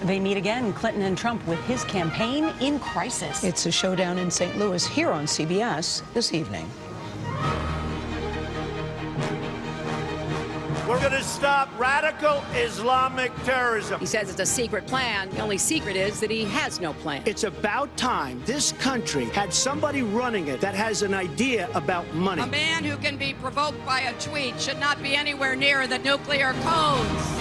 They meet again, Clinton and Trump, with his campaign in crisis. It's a showdown in St. Louis here on CBS this evening. We're going to stop radical Islamic terrorism. He says it's a secret plan. The only secret is that he has no plan. It's about time this country had somebody running it that has an idea about money. A man who can be provoked by a tweet should not be anywhere near the nuclear codes.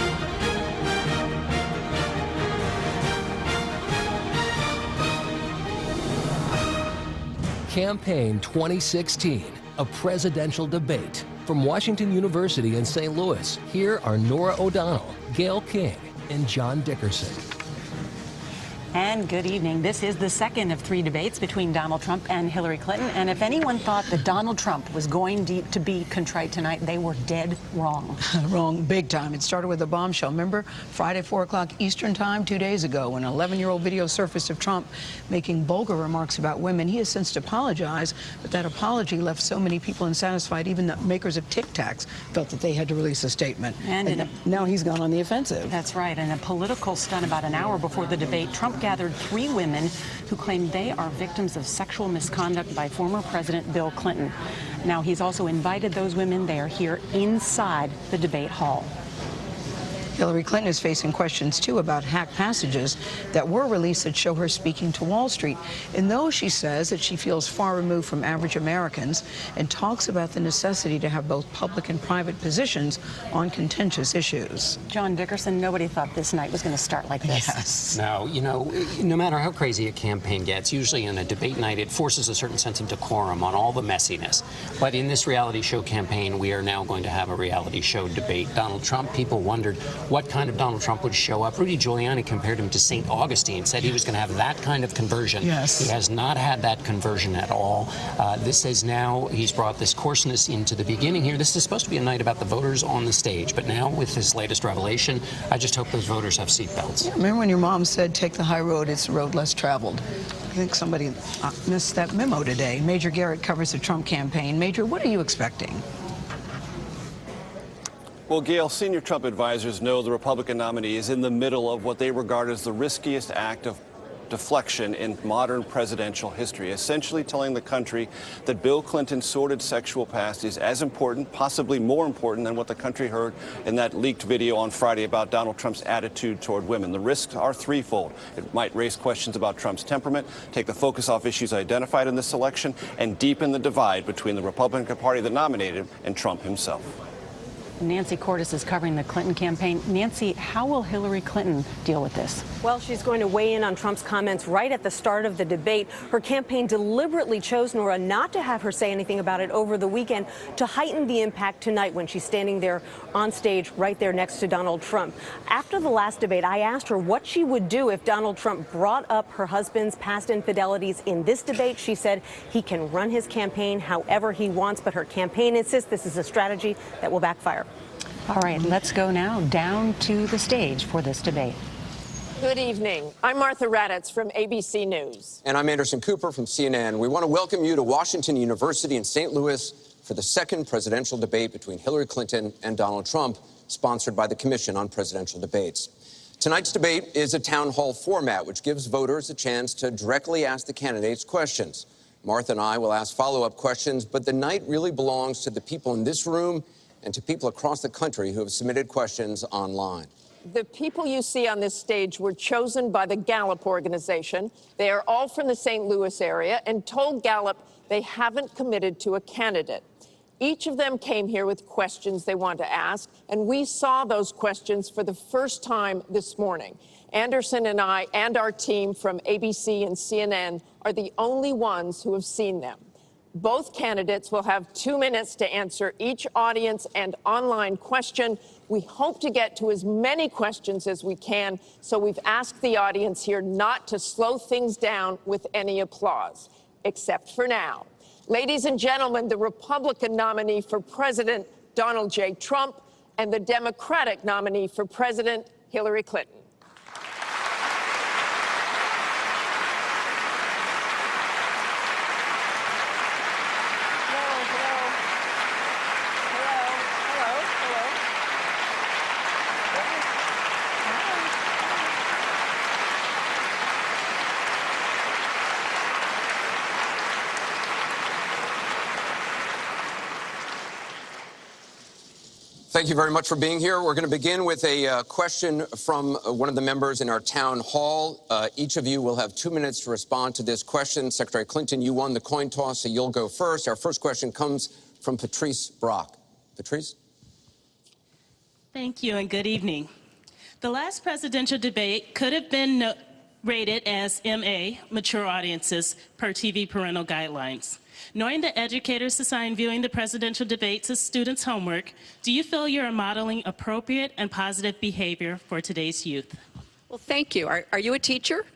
Campaign 2016, a presidential debate. From Washington University in St. Louis, here are Norah O'Donnell, Gayle King, and John Dickerson. And good evening. This is the second of 3 debates between Donald Trump and Hillary Clinton. And if anyone thought that Donald Trump was going to be contrite tonight, they were dead wrong. Wrong big time. It started with a bombshell. Remember Friday, 4 o'clock Eastern time 2 days ago when an 11-year-old video surfaced of Trump making vulgar remarks about women. He has since apologized, but that apology left so many people unsatisfied. Even the makers of Tic Tacs felt that they had to release a statement. And now he's gone on the offensive. That's right. In a political stunt about an hour before the debate, Trump gathered 3 women who claim they are victims of sexual misconduct by former President Bill Clinton. Now, he's also invited those women. They are here inside the debate hall. Hillary Clinton is facing questions, too, about hacked passages that were released that show her speaking to Wall Street. And though she says that she feels far removed from average Americans and talks about the necessity to have both public and private positions on contentious issues. John Dickerson, nobody thought this night was going to start like this. Yes. No, you know, no matter how crazy a campaign gets, usually in a debate night, it forces a certain sense of decorum on all the messiness. But in this reality show campaign, we are now going to have a reality show debate. Donald Trump, people wondered what kind of Donald Trump would show up. Rudy Giuliani compared him to St. Augustine, said he was going to have that kind of conversion. Yes. He has not had that conversion at all. This is now, he's brought this coarseness into the beginning here. This is supposed to be a night about the voters on the stage, but now with this latest revelation, I just hope those voters have seatbelts. Yeah, remember when your mom said, take the high road, it's the road less traveled? I think somebody missed that memo today. Major Garrett covers the Trump campaign. Major, what are you expecting? Well, Gayle, senior Trump advisors know the Republican nominee is in the middle of what they regard as the riskiest act of deflection in modern presidential history, essentially telling the country that Bill Clinton's sordid sexual past is as important, possibly more important, than what the country heard in that leaked video on Friday about Donald Trump's attitude toward women. The risks are threefold. It might raise questions about Trump's temperament, take the focus off issues identified in this election, and deepen the divide between the Republican Party that nominated him and Trump himself. Nancy Cordes is covering the Clinton campaign. Nancy, how will Hillary Clinton deal with this? Well, she's going to weigh in on Trump's comments right at the start of the debate. Her campaign deliberately chose, Nora, not to have her say anything about it over the weekend to heighten the impact tonight when she's standing there on stage right there next to Donald Trump. After the last debate, I asked her what she would do if Donald Trump brought up her husband's past infidelities in this debate. She said he can run his campaign however he wants, but her campaign insists this is a strategy that will backfire. All right, let's go now down to the stage for this debate. Good evening. I'm Martha Raddatz from ABC News. And I'm Anderson Cooper from CNN. We want to welcome you to Washington University in St. Louis for the second presidential debate between Hillary Clinton and Donald Trump, sponsored by the Commission on Presidential Debates. Tonight's debate is a town hall format, which gives voters a chance to directly ask the candidates questions. Martha and I will ask follow-up questions, but the night really belongs to the people in this room and to people across the country who have submitted questions online. The people you see on this stage were chosen by the Gallup organization. They are all from the St. Louis area and told Gallup they haven't committed to a candidate. Each of them came here with questions they want to ask, and we saw those questions for the first time this morning. Anderson and I and our team from ABC and CNN are the only ones who have seen them. Both candidates will have 2 minutes to answer each audience and online question. We hope to get to as many questions as we can, so we've asked the audience here not to slow things down with any applause, except for now. Ladies and gentlemen, the Republican nominee for President, Donald J. Trump, and the Democratic nominee for President, Hillary Clinton. Thank you very much for being here. We're going to begin with a question from one of the members in our town hall. Each of you will have 2 minutes to respond to this question. Secretary Clinton, you won the coin toss, so you'll go first. Our first question comes from Patrice Brock. Patrice? Thank you and good evening. The last presidential debate could have been rated as MA, mature audiences, per TV parental guidelines. Knowing that educators assign viewing the presidential debates as students' homework, do you feel you're modeling appropriate and positive behavior for today's youth? Well, thank you. Are you a teacher?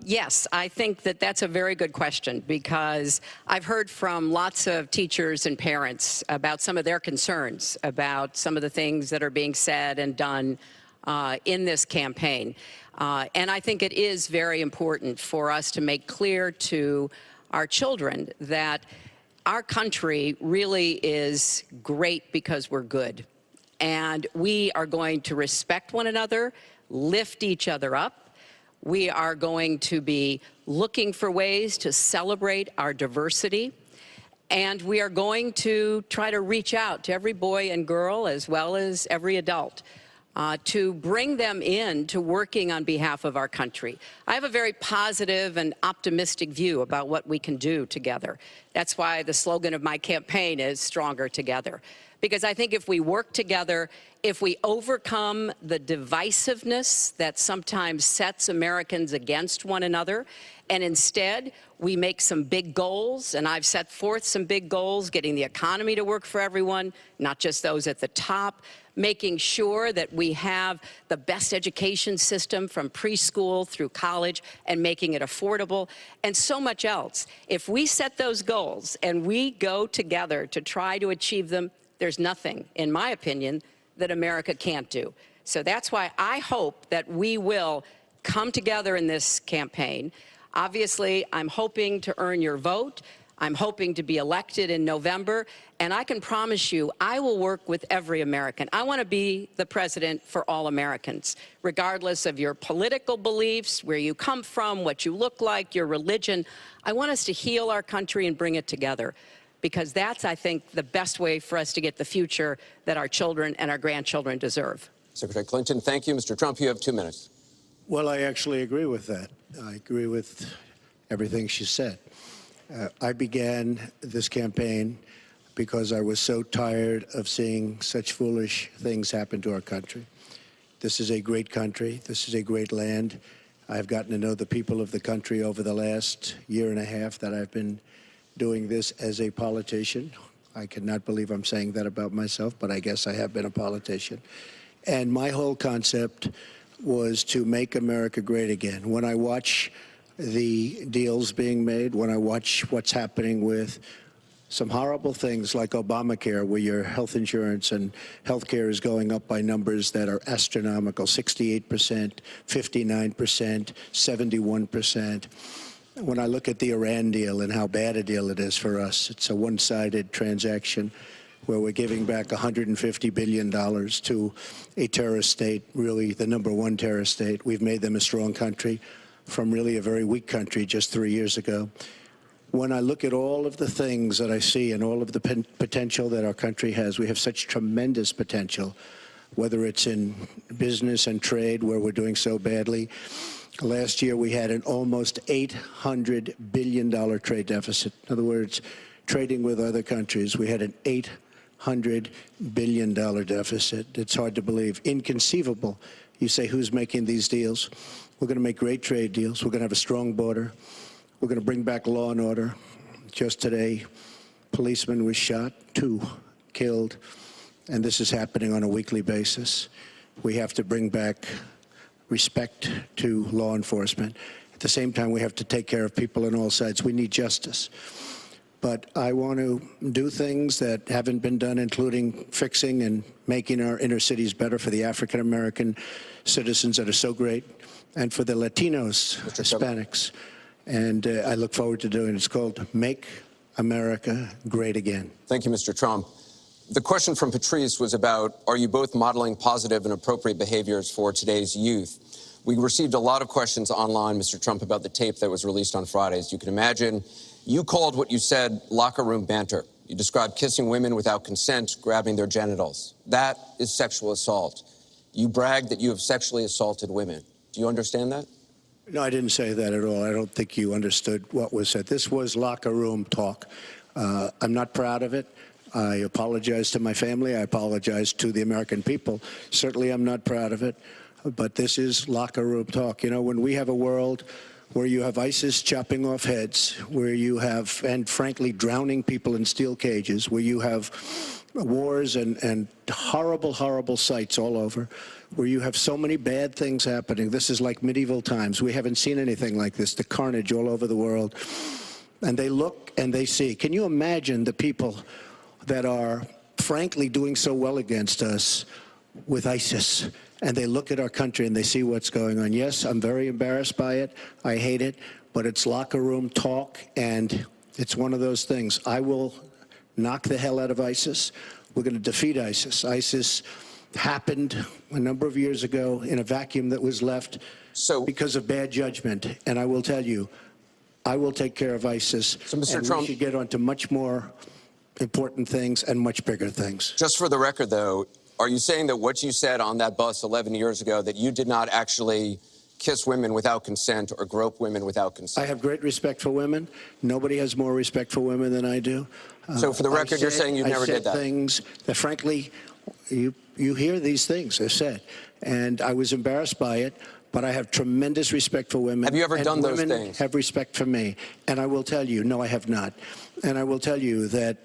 Yes, I think that that's a very good question, because I've heard from lots of teachers and parents about some of their concerns about some of the things that are being said and done in this campaign. And I think it is very important for us to make clear to our children that our country really is great because we're good. And we are going to respect one another, lift each other up. We are going to be looking for ways to celebrate our diversity. And we are going to try to reach out to every boy and girl, as well as every adult, to bring them in to working on behalf of our country. I have a very positive and optimistic view about what we can do together. That's why the slogan of my campaign is Stronger Together. Because I think if we work together, if we overcome the divisiveness that sometimes sets Americans against one another, and instead we make some big goals, and I've set forth some big goals, getting the economy to work for everyone, not just those at the top, making sure that we have the best education system from preschool through college and making it affordable, and so much else. If we set those goals and we go together to try to achieve them, there's nothing, in my opinion, that America can't do. So that's why I hope that we will come together in this campaign. Obviously, I'm hoping to earn your vote. I'm hoping to be elected in November, and I can promise you I will work with every American. I want to be the president for all Americans, regardless of your political beliefs, where you come from, what you look like, your religion. I want us to heal our country and bring it together, because that's, I think, the best way for us to get the future that our children and our grandchildren deserve. Secretary Clinton, thank you. Mr. Trump, you have 2 minutes. Well, I actually agree with that. I agree with everything she said. I began this campaign because I was so tired of seeing such foolish things happen to our country. This is a great country. This is a great land. I've gotten to know the people of the country over the last year and a half that I've been doing this as a politician. I cannot believe I'm saying that about myself, but I guess I have been a politician. And my whole concept was to make America great again. When I watch the deals being made, when I watch what's happening with some horrible things like Obamacare, where your health insurance and health care is going up by numbers that are astronomical, 68%, 59%, 71%. When I look at the Iran deal and how bad a deal it is for us, it's a one-sided transaction where we're giving back $150 billion to a terrorist state, really the #1 terrorist state. We've made them a strong country from really a very weak country just 3 years ago. When I look at all of the things that I see and all of the potential that our country has, we have such tremendous potential, whether it's in business and trade, where we're doing so badly. Last year, we had an almost $800 billion trade deficit. In other words, trading with other countries, we had an $800 billion deficit. It's hard to believe. Inconceivable. You say, who's making these deals? We're going to make great trade deals. We're going to have a strong border. We're going to bring back law and order. Just today, a policeman was shot, 2 killed, and this is happening on a weekly basis. We have to bring back respect to law enforcement. At the same time, we have to take care of people on all sides. We need justice. But I want to do things that haven't been done, including fixing and making our inner cities better for the African-American citizens that are so great, and for the Latinos, Hispanics. And I look forward to doing it. It's called Make America Great Again. Thank you, Mr. Trump. The question from Patrice was about, are you both modeling positive and appropriate behaviors for today's youth? We received a lot of questions online, Mr. Trump, about the tape that was released on Friday. As you can imagine, you called what you said locker room banter. You described kissing women without consent, grabbing their genitals. That is sexual assault. You brag that you have sexually assaulted women. Do you understand that? No, I didn't say that at all. I don't think you understood what was said. This was locker room talk. I'm not proud of it. I apologize to my family. I apologize to the American people. Certainly, I'm not proud of it. But this is locker room talk. You know, when we have a world where you have ISIS chopping off heads, where you have, and frankly, drowning people in steel cages, where you have wars and horrible, horrible sights all over, where you have so many bad things happening. This is like medieval times. We haven't seen anything like this, the carnage all over the world. And they look and they see. Can you imagine the people that are, frankly, doing so well against us with ISIS? And they look at our country and they see what's going on. Yes, I'm very embarrassed by it. I hate it. But it's locker room talk, and it's one of those things. I will knock the hell out of ISIS. We're going to defeat ISIS. ISIS happened a number of years ago in a vacuum that was left because of bad judgment. And I will tell you, I will take care of ISIS. So, Mr. And Trump, we should get on to much more important things and much bigger things. Just for the record, though, are you saying that what you said on that bus 11 years ago, that you did not actually kiss women without consent or grope women without consent? I have great respect for women. Nobody has more respect for women than I do. So for the record, you're saying you never did that? I said things that, frankly, you hear these things are said. And I was embarrassed by it, but I have tremendous respect for women. Have you ever done those things? Women have respect for me. And I will tell you, no, I have not. And I will tell you that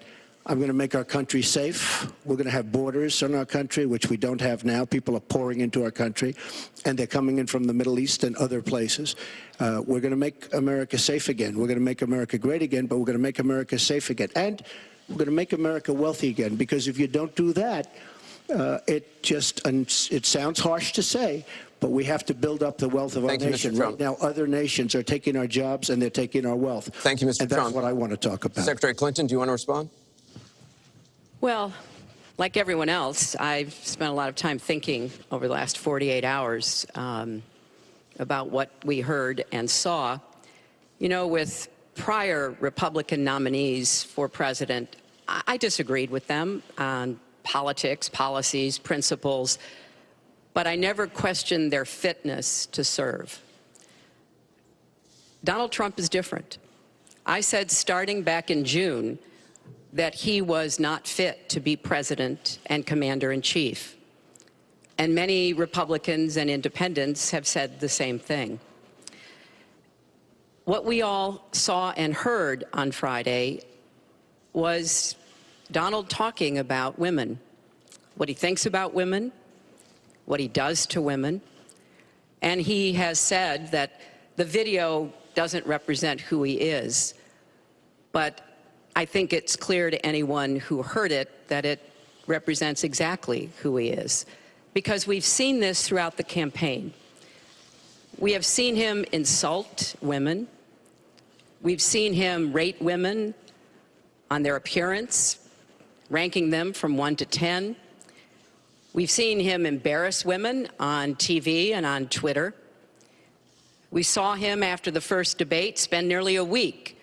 I'm going to make our country safe. We're going to have borders in our country, which we don't have now. People are pouring into our country, and they're coming in from the Middle East and other places. We're going to make America safe again. We're going to make America great again, but we're going to make America safe again. And we're going to make America wealthy again, because if you don't do that, it sounds harsh to say, but we have to build up the wealth of our nation. Right now, other nations are taking our jobs and they're taking our wealth. Thank you, Mr. And Trump. that's what I want to talk about. Secretary Clinton, do you want to respond? Well, like everyone else, I've spent a lot of time thinking over the last 48 hours about what we heard and saw. You know, with prior Republican nominees for president, I disagreed with them on politics, policies, principles, but I never questioned their fitness to serve. Donald Trump is different. I said starting back in June that he was not fit to be president and commander-in-chief. And many Republicans and independents have said the same thing. What we all saw and heard on Friday was Donald talking about women, what he thinks about women, what he does to women. And he has said that the video doesn't represent who he is, but I think it's clear to anyone who heard it that it represents exactly who he is, because we've seen this throughout the campaign. We have seen him insult women. We've seen him rate women on their appearance, ranking them from 1 to 10. We've seen him embarrass women on TV and on Twitter. We saw him after the first debate spend nearly a week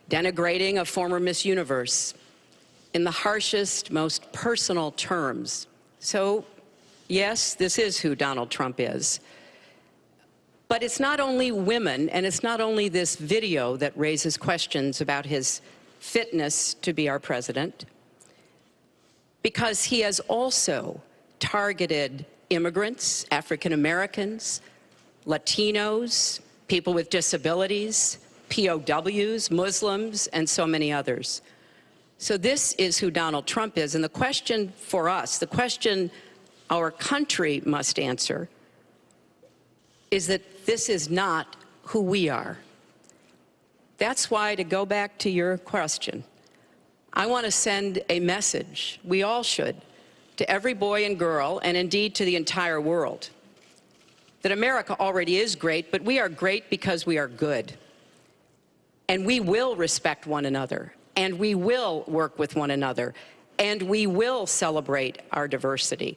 denigrating a former Miss Universe in the harshest, most personal terms. So, yes, this is who Donald Trump is. But it's not only women, and it's not only this video that raises questions about his fitness to be our president, because he has also targeted immigrants, African Americans, Latinos, people with disabilities, POWs, Muslims, and so many others. So this is who Donald Trump is. And the question for us, the question our country must answer, is that this is not who we are. That's why, to go back to your question, I want to send a message, we all should, to every boy and girl, and indeed to the entire world, that America already is great, but we are great because we are good. And we will respect one another, and we will work with one another, and we will celebrate our diversity.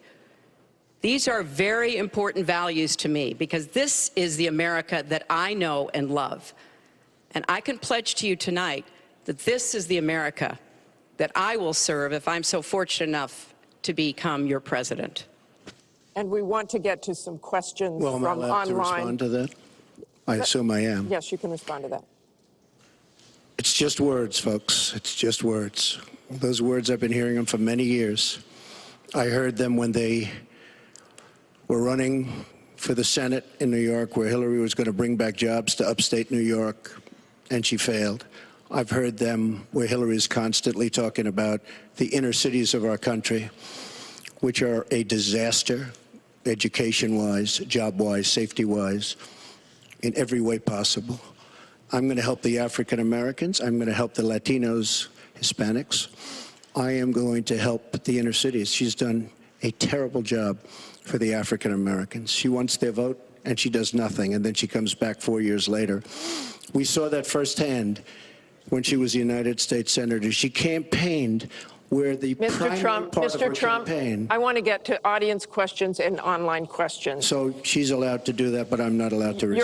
These are very important values to me, because this is the America that I know and love. And I can pledge to you tonight that this is the America that I will serve if I'm so fortunate enough to become your president. And we want to get to some questions Well, am I from allowed to online. respond to that? I assume I am. Yes, you can respond to that. It's just words, folks. It's just words. Those words, I've been hearing them for many years. I heard them when they were running for the Senate in New York, where Hillary was going to bring back jobs to upstate New York, and she failed. I've heard them where Hillary is constantly talking about the inner cities of our country, which are a disaster, education-wise, job-wise, safety-wise, in every way possible. I'm going to help the African Americans. I'm going to help the Latinos, Hispanics. I am going to help the inner cities. She's done a terrible job for the African Americans. She wants their vote, and she does nothing, and then she comes back 4 years later. We saw that firsthand when she was a United States Senator. She campaigned where the primary part of her campaign. I want to get to audience questions and online questions. So she's allowed to do that, but I'm not allowed to respond.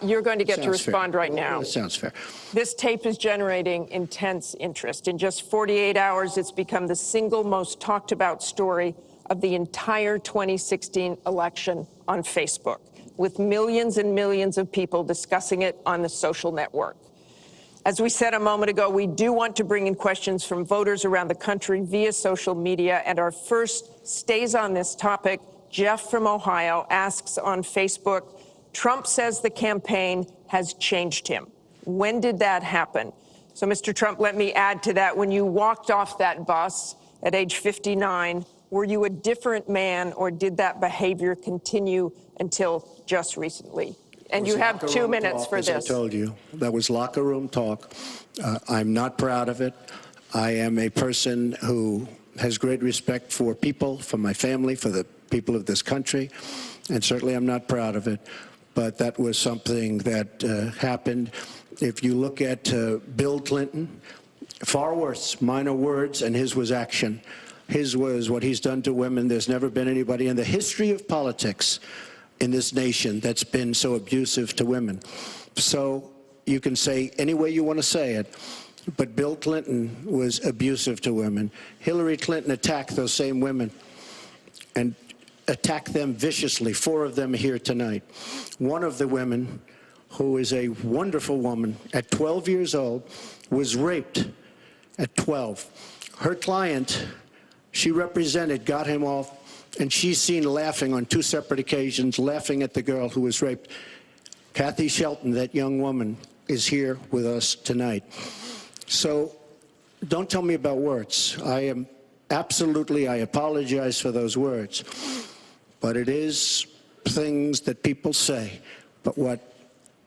You're going to get to Sounds respond fair. right now. That sounds fair. This tape is generating intense interest. In just 48 hours, it's become the single most talked about story of the entire 2016 election on Facebook, with millions and millions of people discussing it on the social network. As we said a moment ago, we do want to bring in questions from voters around the country via social media, and our first stays on this topic. Jeff from Ohio asks on Facebook, Trump says the campaign has changed him. When did that happen? So, Mr. Trump, let me add to that. When you walked off that bus at age 59, were you a different man, or did that behavior continue until just recently? And you have 2 minutes for this. As I told you, that was locker room talk. I'm not proud of it. I am a person who has great respect for people, for my family, for the people of this country, and certainly I'm not proud of it. But that was something that happened. If you look at Bill Clinton, far worse, minor words, and his was action. His was what he's done to women. There's never been anybody in the history of politics in this nation that's been so abusive to women. So you can say any way you want to say it, but Bill Clinton was abusive to women. Hillary Clinton attacked those same women and attacked them viciously. 4 of them are here tonight. One of the women, who is a wonderful woman, at 12 years old, was raped at 12. Her client, she represented, got him off, and she's seen laughing on 2 separate occasions, laughing at the girl who was raped. Kathy Shelton, that young woman, is here with us tonight. So don't tell me about words. I apologize for those words. But it is things that people say. But what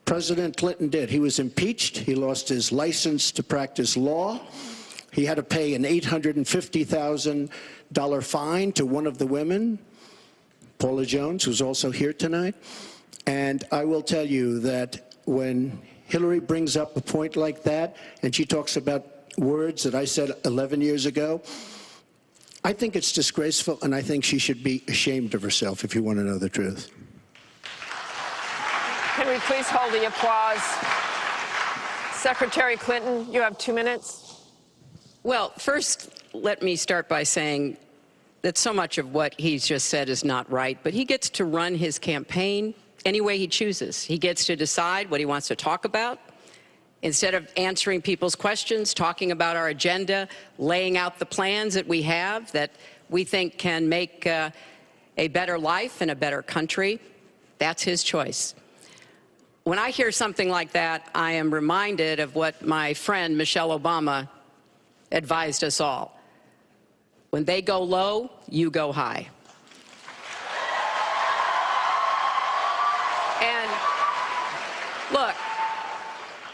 President Clinton did, he was impeached. He lost his license to practice law. He had to pay an $850,000 fine to one of the women, Paula Jones, who's also here tonight. And I will tell you that when Hillary brings up a point like that, and she talks about words that I said 11 years ago, I think it's disgraceful, and I think she should be ashamed of herself, if you want to know the truth. Can we please hold the applause? Secretary Clinton, you have 2 minutes. Well, first, let me start by saying that so much of what he's just said is not right, but he gets to run his campaign any way he chooses. He gets to decide what he wants to talk about. Instead of answering people's questions, talking about our agenda, laying out the plans that we have that we think can make a better life and a better country, that's his choice. When I hear something like that, I am reminded of what my friend Michelle Obama advised us all. When they go low, you go high. And look,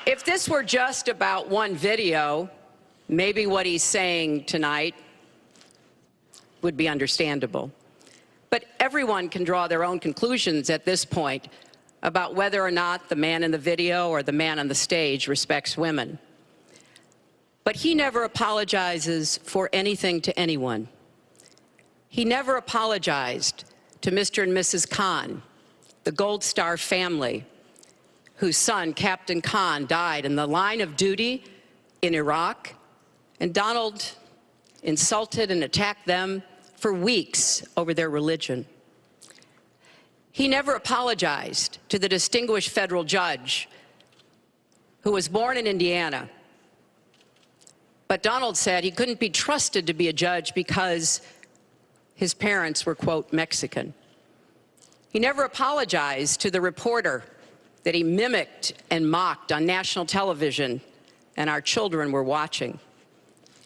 if this were just about one video, maybe what he's saying tonight would be understandable. But everyone can draw their own conclusions at this point about whether or not the man in the video or the man on the stage respects women. But he never apologizes for anything to anyone. He never apologized to Mr. and Mrs. Khan, the Gold Star family, whose son, Captain Khan, died in the line of duty in Iraq. And Donald insulted and attacked them for weeks over their religion. He never apologized to the distinguished federal judge who was born in Indiana. But Donald said he couldn't be trusted to be a judge because his parents were, quote, Mexican. He never apologized to the reporter that he mimicked and mocked on national television, and our children were watching.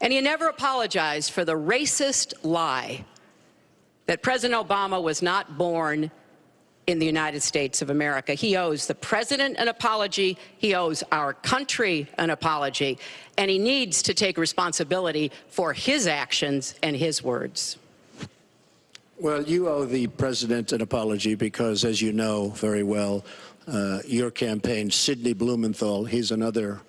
And he never apologized for the racist lie that President Obama was not born in the United States of America. He owes the president an apology, he owes our country an apology, and he needs to take responsibility for his actions and his words. Well, you owe the president an apology because, as you know very well, your campaign, Sidney Blumenthal, he's another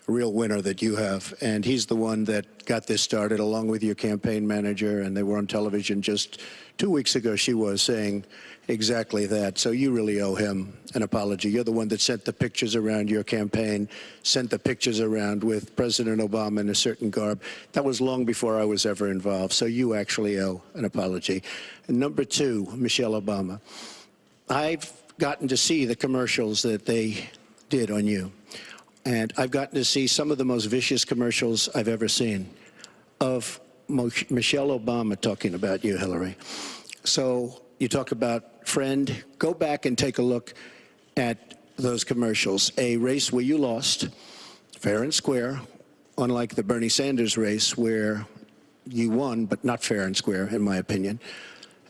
real winner that you have, and he's the one that got this started along with your campaign manager, and they were on television just 2 weeks ago, she was saying exactly that. So you really owe him an apology. You're the one that sent the pictures around your campaign, sent the pictures around with President Obama in a certain garb. That was long before I was ever involved, so you actually owe an apology. And number two, Michelle Obama. I've gotten to see the commercials that they did on you. And I've gotten to see some of the most vicious commercials I've ever seen of Michelle Obama talking about you, Hillary. So you talk about friend, go back and take a look at those commercials. A race where you lost, fair and square, unlike the Bernie Sanders race where you won, but not fair and square, in my opinion.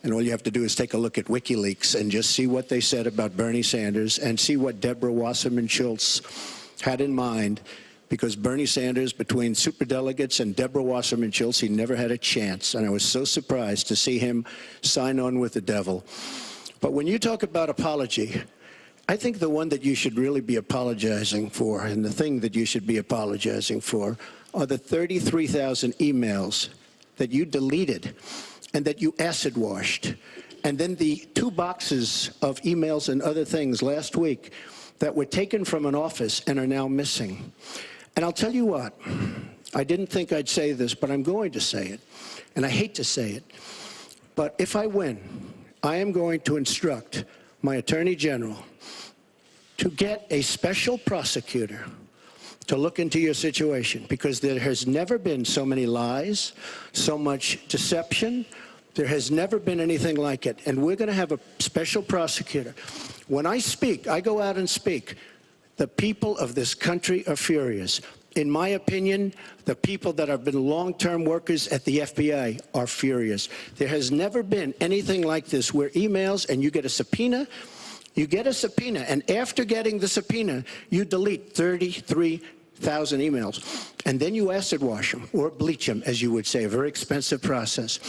And all you have to do is take a look at WikiLeaks and just see what they said about Bernie Sanders and see what Deborah Wasserman Schultz had in mind, because Bernie Sanders, between superdelegates and Deborah Wasserman Schultz, he never had a chance. And I was so surprised to see him sign on with the devil. But when you talk about apology, I think the one that you should really be apologizing for, and the thing that you should be apologizing for, are the 33,000 emails that you deleted and that you acid washed. And then the 2 boxes of emails and other things last week that were taken from an office and are now missing. And I'll tell you what, I didn't think I'd say this, but I'm going to say it. And I hate to say it. But if I win, I am going to instruct my Attorney General to get a special prosecutor to look into your situation, because there has never been so many lies, so much deception. There has never been anything like it. And we're going to have a special prosecutor. When I speak, I go out and speak. The people of this country are furious. In my opinion, the people that have been long-term workers at the FBI are furious. There has never been anything like this, where emails and you get a subpoena, and after getting the subpoena, you delete 33,000 emails. And then you acid wash them, or bleach them, as you would say, a very expensive process.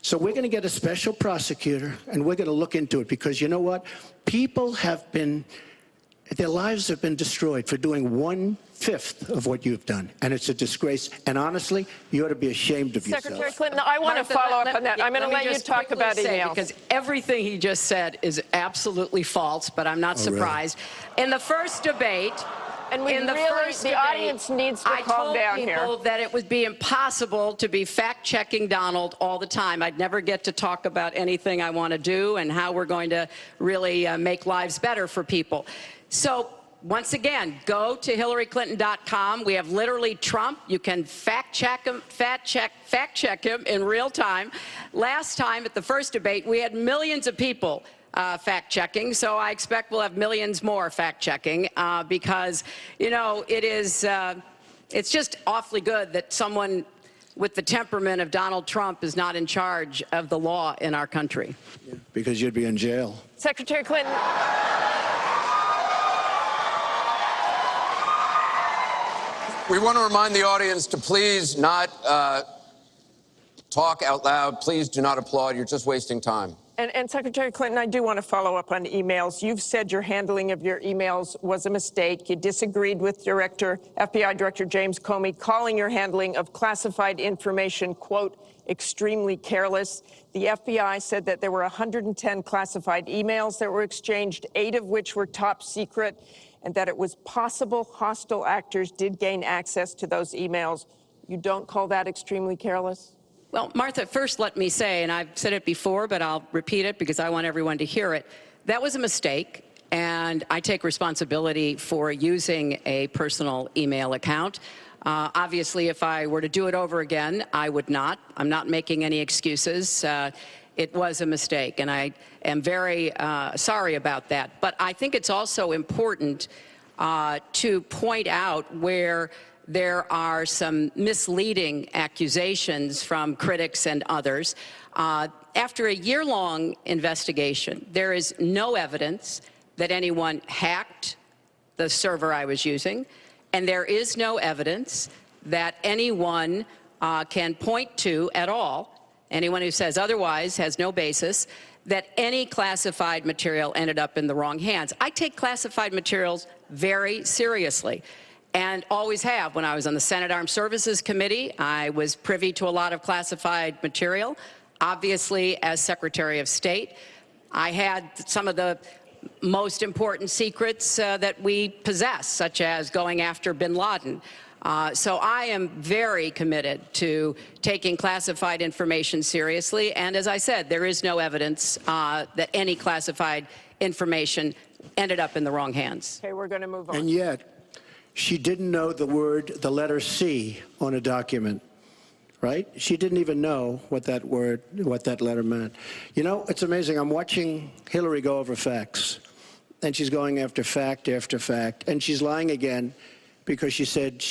So we're going to get a special prosecutor, and we're going to look into it, because you know what? People have been, their lives have been destroyed for doing 1/5 of what you've done, and it's a disgrace. And honestly, you ought to be ashamed of yourself. Secretary Clinton, I want to follow up on that. I'm going to let you talk about emails. Because everything he just said is absolutely false, but I'm not surprised. Really? In the first debate, and the audience needs to calm down here. I told people that it would be impossible to be fact-checking Donald all the time. I'd never get to talk about anything I want to do and how we're going to really make lives better for people. So once again, go to HillaryClinton.com. We have literally Trump. You can fact-check him in real time. Last time at the first debate, we had millions of people fact-checking, so I expect we'll have millions more fact-checking, because, you know, it's just awfully good that someone with the temperament of Donald Trump is not in charge of the law in our country. Yeah, because you'd be in jail. Secretary Clinton. We want to remind the audience to please not talk out loud. Please do not applaud. You're just wasting time. And Secretary Clinton, I do want to follow up on emails. You've said your handling of your emails was a mistake. You disagreed with FBI Director James Comey, calling your handling of classified information, quote, extremely careless. The FBI said that there were 110 classified emails that were exchanged, 8 of which were top secret, and that it was possible hostile actors did gain access to those emails. You don't call that extremely careless? Well, Martha, first let me say, and I've said it before, but I'll repeat it because I want everyone to hear it, that was a mistake, and I take responsibility for using a personal email account. Obviously, if I were to do it over again, I would not. I'm not making any excuses. It was a mistake, and I am very sorry about that. But I think it's also important to point out where there are some misleading accusations from critics and others. After a year-long investigation, there is no evidence that anyone hacked the server I was using, and there is no evidence that anyone can point to at all, anyone who says otherwise has no basis, that any classified material ended up in the wrong hands. I take classified materials very seriously, and always have. When I was on the Senate Armed Services Committee, I was privy to a lot of classified material. Obviously, as Secretary of State, I had some of the most important secrets that we possess, such as going after bin Laden. So I am very committed to taking classified information seriously, and as I said, there is no evidence that any classified information ended up in the wrong hands. Okay, we're going to move on. And yet, she didn't know the letter C on a document, right? She didn't even know what that letter meant. You know, it's amazing. I'm watching Hillary go over facts, and she's going after fact after fact, and she's lying again because she said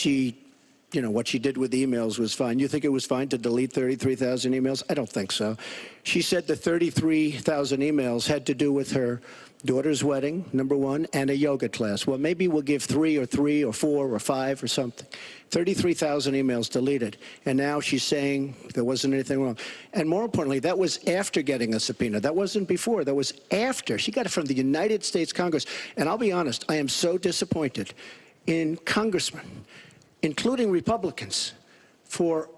what she did with the emails was fine. You think it was fine to delete 33,000 emails? I don't think so. She said the 33,000 emails had to do with her daughter's wedding, number one, and a yoga class. Well, maybe we'll give 3 or 4 or 5 or something. 33,000 emails deleted. And now she's saying there wasn't anything wrong. And more importantly, that was after getting a subpoena. That wasn't before. That was after. She got it from the United States Congress. And I'll be honest, I am so disappointed in congressmen, including Republicans, for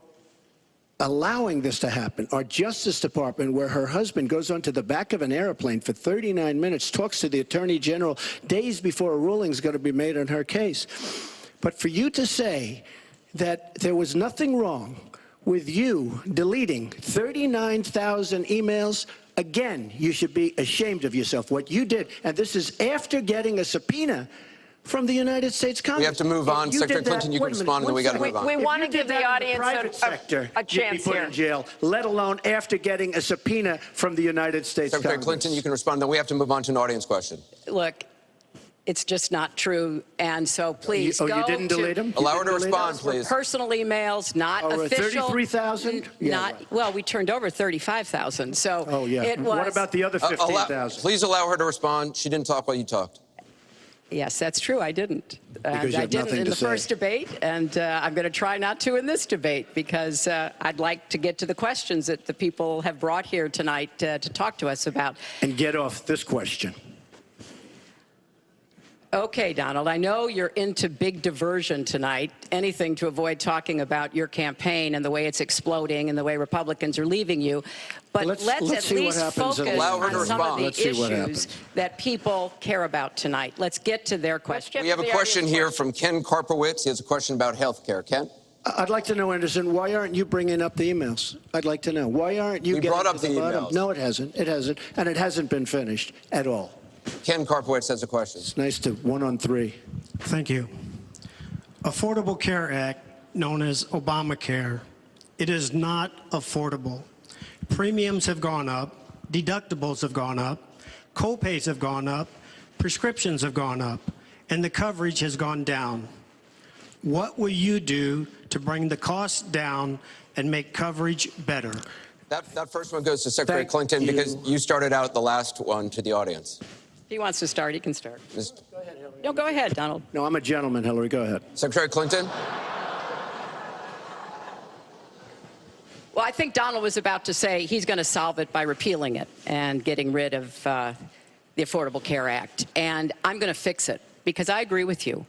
allowing this to happen. Our Justice Department, where her husband goes onto the back of an airplane for 39 minutes, talks to the Attorney General days before a ruling is going to be made on her case. But for you to say that there was nothing wrong with you deleting 39,000 emails, again, you should be ashamed of yourself. What you did, and this is after getting a subpoena from the United States Congress. We have to move on. Secretary Clinton, you can respond, and then we got to move on. We want to give the audience a chance you'd be put in jail, let alone after getting a subpoena from the United States Secretary Congress. Clinton, you can respond. Then we have to move on to an audience question. Look, it's just not true, and so please go you didn't delete them? Allow her to respond, please. Personal emails, not official. 33,000? Yeah, well, we turned over 35,000, so it was. What about the other 15,000? Please allow her to respond. She didn't talk while you talked. Yes, that's true. I didn't. Because I didn't in the first debate, and I'm going to try not to in this debate because I'd like to get to the questions that the people have brought here tonight to talk to us about. And get off this question. Okay, Donald, I know you're into big diversion tonight, anything to avoid talking about your campaign and the way it's exploding and the way Republicans are leaving you. But let's at least focus on some of the issues that people care about tonight. Let's get to their questions. We have a question here from Ken Karpowitz. He has a question about health care. Ken? I'd like to know, Anderson, why aren't you bringing up the emails? I'd like to know. Why aren't you getting to the bottom? We brought up the emails. No, it hasn't. It hasn't. And it hasn't been finished at all. Ken Karpowitz has a question. It's nice to 1 on 3. Thank you. Affordable Care Act, known as Obamacare, it is not affordable. Premiums have gone up, deductibles have gone up, co-pays have gone up, prescriptions have gone up, and the coverage has gone down. What will you do to bring the costs down and make coverage better? That first one goes to Secretary Clinton because you started out the last one to the audience. If he wants to start, he can start. Go ahead, Hillary. No, go ahead, Donald. No, I'm a gentleman, Hillary. Go ahead. Secretary Clinton? Well, I think Donald was about to say he's going to solve it by repealing it and getting rid of the Affordable Care Act. And I'm going to fix it because I agree with you.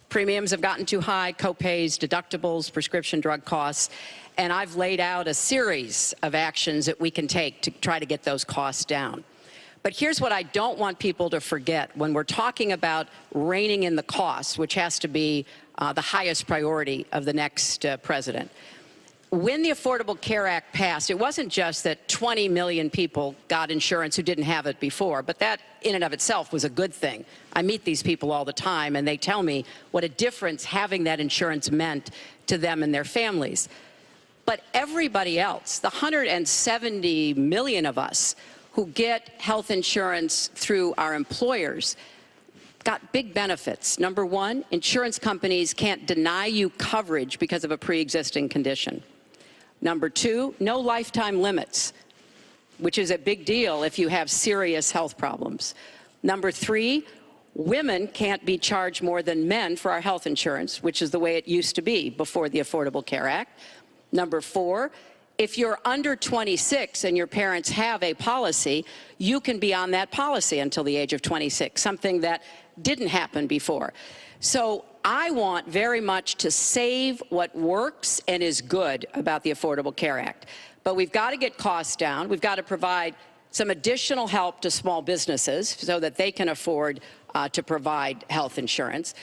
Premiums have gotten too high, co-pays, deductibles, prescription drug costs. And I've laid out a series of actions that we can take to try to get those costs down. But here's what I don't want people to forget when we're talking about reining in the costs, which has to be the highest priority of the next president. When the Affordable Care Act passed, it wasn't just that 20 million people got insurance who didn't have it before, but that in and of itself was a good thing. I meet these people all the time, and they tell me what a difference having that insurance meant to them and their families. But everybody else, the 170 million of us who get health insurance through our employers, got big benefits. Number one, insurance companies can't deny you coverage because of a pre-existing condition. Number two, no lifetime limits, which is a big deal if you have serious health problems. Number three, women can't be charged more than men for our health insurance, which is the way it used to be before the Affordable Care Act. Number four, if you're under 26 and your parents have a policy, you can be on that policy until the age of 26, something that didn't happen before. So I want very much to save what works and is good about the Affordable Care Act. But we've got to get costs down. We've got to provide some additional help to small businesses so that they can afford to provide health insurance.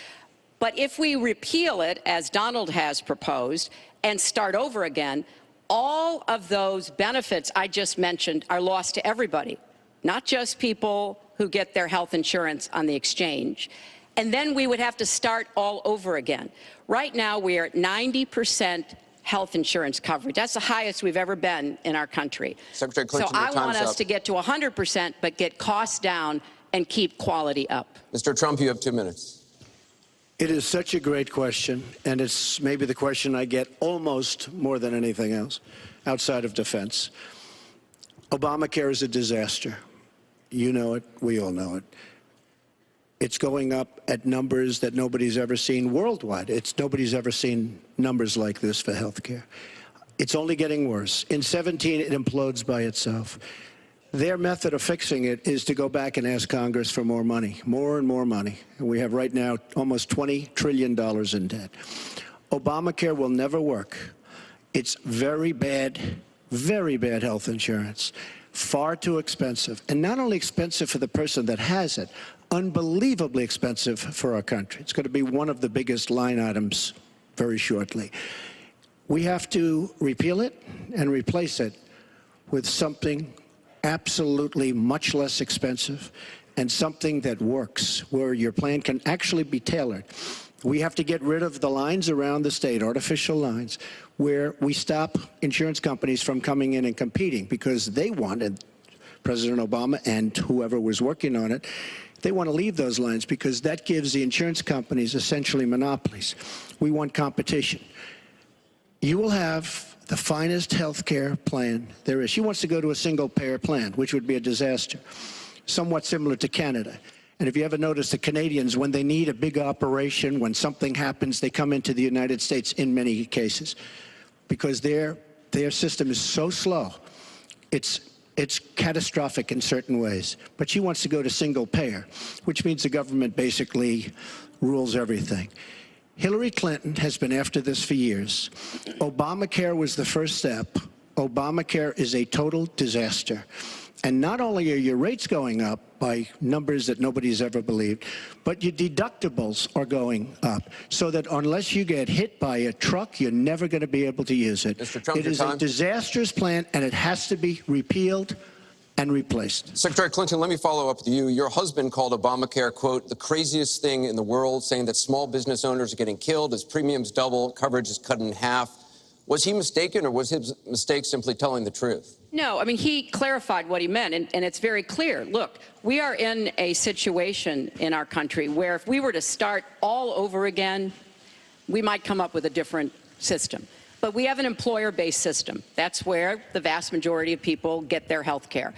But if we repeal it, as Donald has proposed, and start over again, all of those benefits I just mentioned are lost to everybody, not just people who get their health insurance on the exchange. And then we would have to start all over again. Right now, we are at 90% health insurance coverage. That's the highest we've ever been in our country. Secretary Clinton, so I want us to get to 100%, but get costs down and keep quality up. Mr. Trump, you have 2 minutes. It is such a great question, and it's maybe the question I get almost more than anything else outside of defense. Obamacare is a disaster. You know it. We all know it. It's going up at numbers that nobody's ever seen worldwide. Nobody's ever seen numbers like this for health care. It's only getting worse. In 17, it implodes by itself. Their method of fixing it is to go back and ask Congress for more money, more and more money. And we have right now almost $20 trillion in debt. Obamacare will never work. It's very bad health insurance, far too expensive. And not only expensive for the person that has it, unbelievably expensive for our country. It's going to be one of the biggest line items very shortly. We have to repeal it and replace it with something absolutely much less expensive and something that works, where your plan can actually be tailored. We have to get rid of the lines around the state, artificial lines, where we stop insurance companies from coming in and competing because they wanted, President Obama and whoever was working on it, they want to leave those lines because that gives the insurance companies essentially monopolies. We want competition. You will have the finest health care plan there is. She wants to go to a single-payer plan, which would be a disaster, somewhat similar to Canada. And if you ever notice, the Canadians, when they need a big operation, when something happens, they come into the United States in many cases because their system is so slow. It's catastrophic in certain ways. But she wants to go to single-payer, which means the government basically rules everything. Hillary Clinton has been after this for years. Obamacare was the first step. Obamacare is a total disaster. And not only are your rates going up by numbers that nobody's ever believed, but your deductibles are going up. So that unless you get hit by a truck, you're never going to be able to use it. Mr. Trump, it is a disastrous plan, and it has to be repealed and replaced. Secretary Clinton, let me follow up with you. Your husband called Obamacare, quote, the craziest thing in the world, saying that small business owners are getting killed as premiums double, coverage is cut in half. Was he mistaken, or was his mistake simply telling the truth? No, I mean, he clarified what he meant, and it's very clear. Look, we are in a situation in our country where if we were to start all over again, we might come up with a different system. But we have an employer-based system. That's where the vast majority of people get their health care.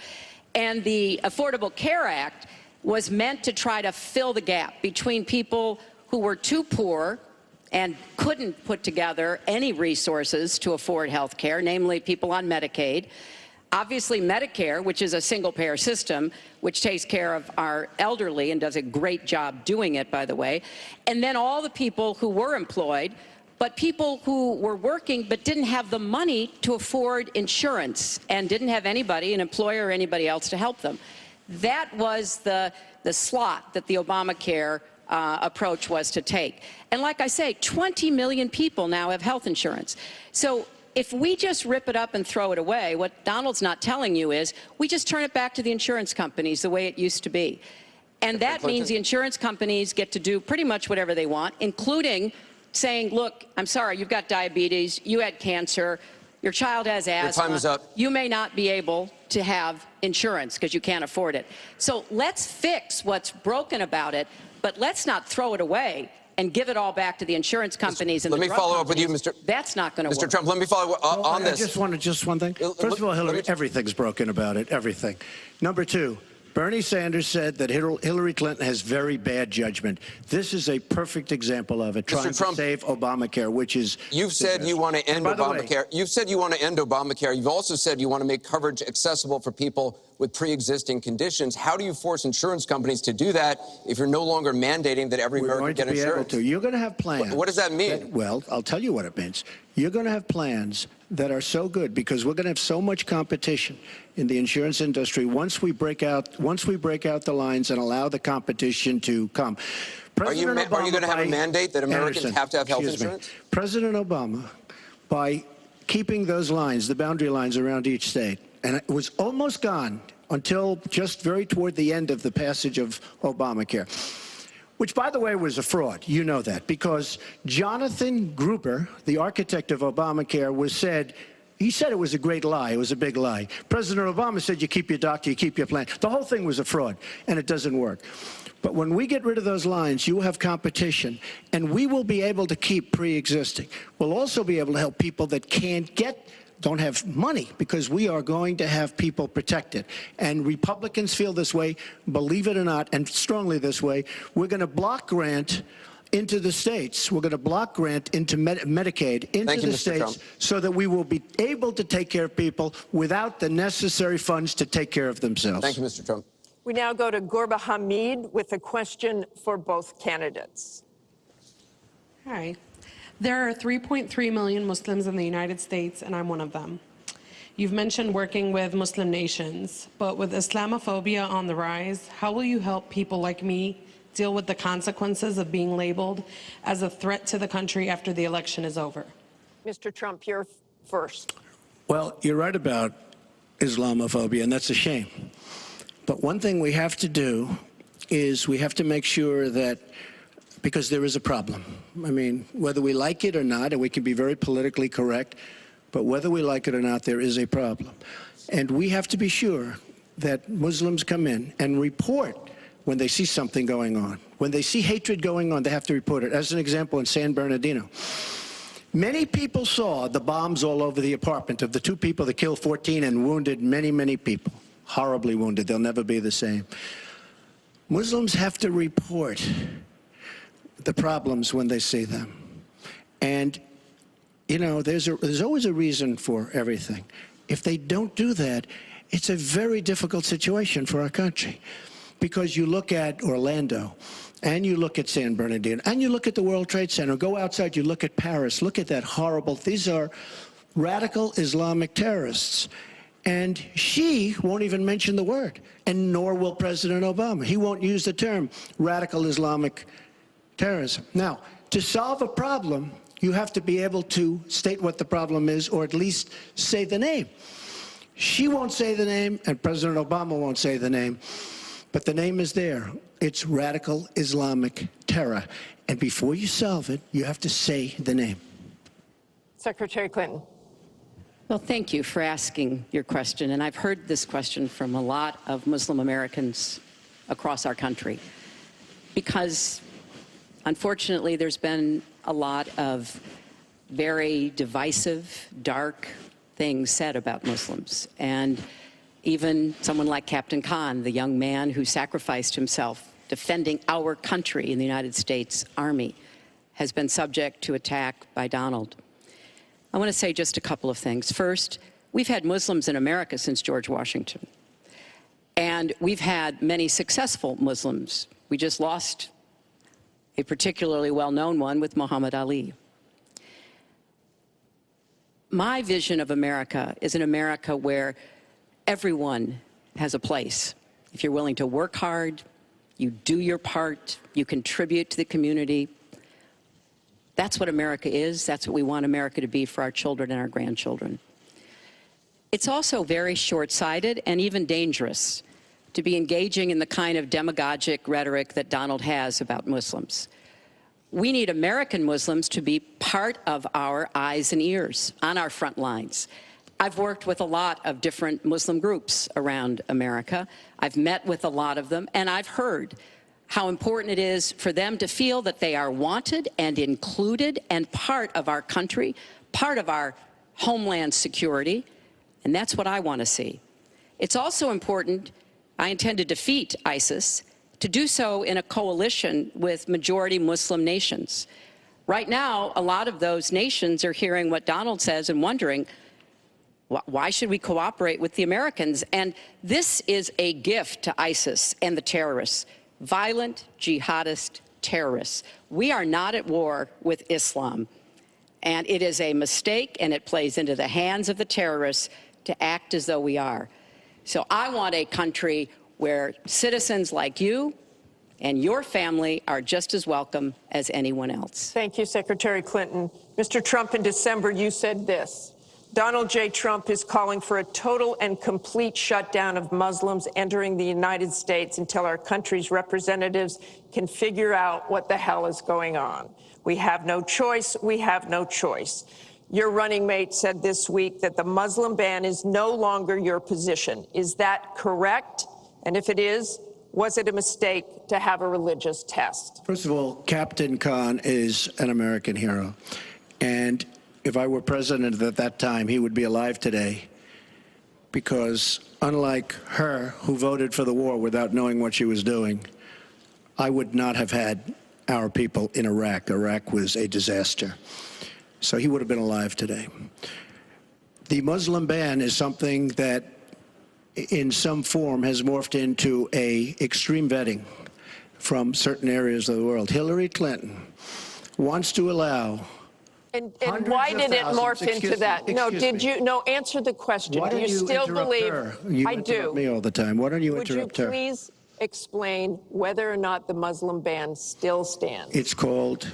And the Affordable Care Act was meant to try to fill the gap between people who were too poor and couldn't put together any resources to afford health care, namely people on Medicaid. Obviously, Medicare, which is a single-payer system, which takes care of our elderly and does a great job doing it, by the way. And then all the people who were employed, but people who were working but didn't have the money to afford insurance and didn't have anybody, an employer or anybody else, to help them. That was the slot that the Obamacare approach was to take. And like I say, 20 million people now have health insurance. So if we just rip it up and throw it away, what Donald's not telling you is we just turn it back to the insurance companies the way it used to be. And that means the insurance companies get to do pretty much whatever they want, including saying, look, I'm sorry, you've got diabetes, you had cancer, your child has asthma. Your time is up. You may not be able to have insurance because you can't afford it. So let's fix what's broken about it, but let's not throw it away and give it all back to the insurance companies and the drug companies. Let me follow up with you, Mr. That's not going to work. Mr. Trump, let me follow up on this. Just one thing. First of all, Hillary, everything's broken about it, everything. Number two, Bernie Sanders said that Hillary Clinton has very bad judgment. This is a perfect example of it, trying to save Obamacare, which is... You've said you want to end Obamacare. You've said you want to end Obamacare. You've also said you want to make coverage accessible for people with pre-existing conditions. How do you force insurance companies to do that if you're no longer mandating that every American get insurance? You're going to have plans. What does that mean? Well, I'll tell you what it means. You're going to have plans that are so good because we're going to have so much competition in the insurance industry once we break out the lines and allow the competition to come. Are you going to have a mandate that Americans have to have health insurance? President Obama, by keeping those lines, the boundary lines around each state, and it was almost gone until just very toward the end of the passage of Obamacare, which, by the way, was a fraud. You know that, because Jonathan Gruber, the architect of Obamacare, he said it was a great lie. It was a big lie. President Obama said you keep your doctor, you keep your plan. The whole thing was a fraud, and it doesn't work. But when we get rid of those lines, you have competition, and we will be able to keep pre-existing. We'll also be able to help people that don't have money, because we are going to have people protected. And Republicans feel this way, believe it or not, and strongly this way. We're going to block grant into the states. We're going to block grant into Medicaid into the states so that we will be able to take care of people without the necessary funds to take care of themselves. Thank you, Mr. Trump. We now go to Gorba Hamid with a question for both candidates. Hi. There are 3.3 million Muslims in the United States, and I'm one of them. You've mentioned working with Muslim nations, but with Islamophobia on the rise, how will you help people like me deal with the consequences of being labeled as a threat to the country after the election is over? Mr. Trump, you're first. Well, you're right about Islamophobia, and that's a shame. But one thing we have to do is we have to make sure that, because there is a problem. I mean, whether we like it or not, and we can be very politically correct, but whether we like it or not, there is a problem. And we have to be sure that Muslims come in and report when they see something going on. When they see hatred going on, they have to report it. As an example, in San Bernardino, many people saw the bombs all over the apartment of the two people that killed 14 and wounded many, many people. Horribly wounded. They'll never be the same. Muslims have to report the problems when they see them. And, you know, there's always a reason for everything. If they don't do that, it's a very difficult situation for our country. Because you look at Orlando, and you look at San Bernardino, and you look at the World Trade Center, go outside, you look at Paris, look at that horrible, these are radical Islamic terrorists. And she won't even mention the word, and nor will President Obama. He won't use the term radical Islamic terrorism. Now, to solve a problem, you have to be able to state what the problem is, or at least say the name. She won't say the name, and President Obama won't say the name, but the name is there. It's radical Islamic terror. And before you solve it, you have to say the name. Secretary Clinton. Well, thank you for asking your question. And I've heard this question from a lot of Muslim Americans across our country, because unfortunately there's been a lot of very divisive, dark things said about Muslims. And even someone like Captain Khan, the young man who sacrificed himself defending our country in the United States Army, has been subject to attack by Donald. I want to say just a couple of things. First, we've had Muslims in America since George Washington. And we've had many successful Muslims. We just lost a particularly well-known one with Muhammad Ali. My vision of America is an America where everyone has a place. If you're willing to work hard, you do your part, you contribute to the community. That's what America is. That's what we want America to be for our children and our grandchildren. It's also very short-sighted and even dangerous to be engaging in the kind of demagogic rhetoric that Donald has about Muslims. We need American Muslims to be part of our eyes and ears on our front lines. I've worked with a lot of different Muslim groups around America. I've met with a lot of them, and I've heard how important it is for them to feel that they are wanted and included and part of our country, part of our homeland security, and that's what I want to see. It's also important, I intend to defeat ISIS, to do so in a coalition with majority Muslim nations. Right now, a lot of those nations are hearing what Donald says and wondering, why should we cooperate with the Americans? And this is a gift to ISIS and the terrorists, violent jihadist terrorists. We are not at war with Islam. And it is a mistake, and it plays into the hands of the terrorists to act as though we are. So I want a country where citizens like you and your family are just as welcome as anyone else. Thank you, Secretary Clinton. Mr. Trump, in December, you said this: Donald J. Trump is calling for a total and complete shutdown of Muslims entering the United States until our country's representatives can figure out what the hell is going on. We have no choice. We have no choice. Your running mate said this week that the Muslim ban is no longer your position. Is that correct? And if it is, was it a mistake to have a religious test? First of all, Captain Khan is an American hero. And if I were president at that time, he would be alive today. Because unlike her, who voted for the war without knowing what she was doing, I would not have had our people in Iraq. Iraq was a disaster. So he would have been alive today. The Muslim ban is something that in some form has morphed into a extreme vetting from certain areas of the world. Hillary Clinton wants to allow And why did it morph into that? No, did you? No, answer the question. Why do you still believe? You I interrupt do. me all the time. Why don't you Would you interrupt her? please explain whether or not the Muslim ban still stands? It's called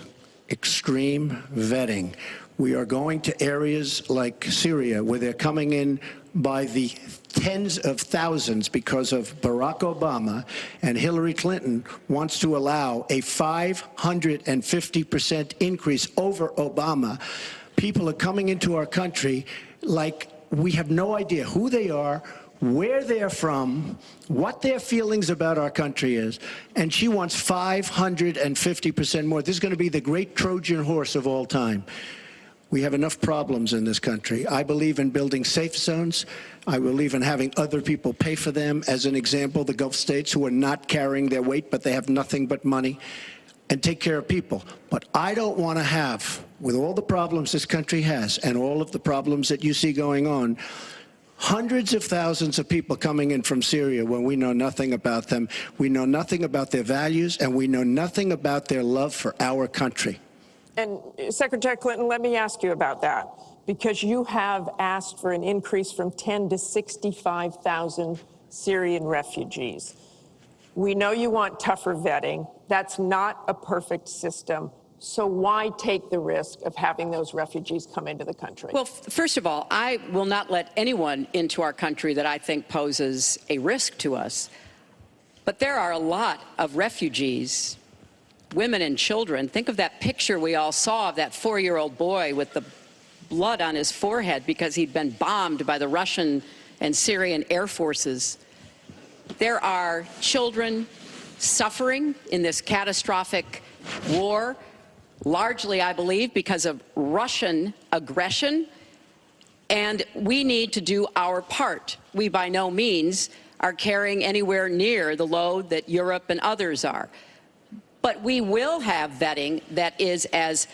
extreme vetting. We are going to areas like Syria where they're coming in by the tens of thousands because of Barack Obama, and Hillary Clinton wants to allow a 550% increase over Obama. People are coming into our country like we have no idea who they are, where they're from, what their feelings about our country is, and she wants 550% more. This is going to be the great Trojan horse of all time. We have enough problems in this country. I believe in building safe zones. I believe in having other people pay for them. As an example, the Gulf states who are not carrying their weight, but they have nothing but money, and take care of people. But I don't want to have, with all the problems this country has and all of the problems that you see going on, hundreds of thousands of people coming in from Syria when we know nothing about them. We know nothing about their values, and we know nothing about their love for our country. And Secretary Clinton, let me ask you about that, because you have asked for an increase from 10 to 65,000 Syrian refugees. We know you want tougher vetting. That's not a perfect system. So why take the risk of having those refugees come into the country? Well, first of all, I will not let anyone into our country that I think poses a risk to us. But there are a lot of refugees, women and children. Think of that picture we all saw of that 4-year-old boy with the blood on his forehead because he'd been bombed by the Russian and Syrian air forces. There are children suffering in this catastrophic war, largely, I believe, because of Russian aggression, and we need to do our part. We by no means are carrying anywhere near the load that Europe and others are. But we will have vetting that is as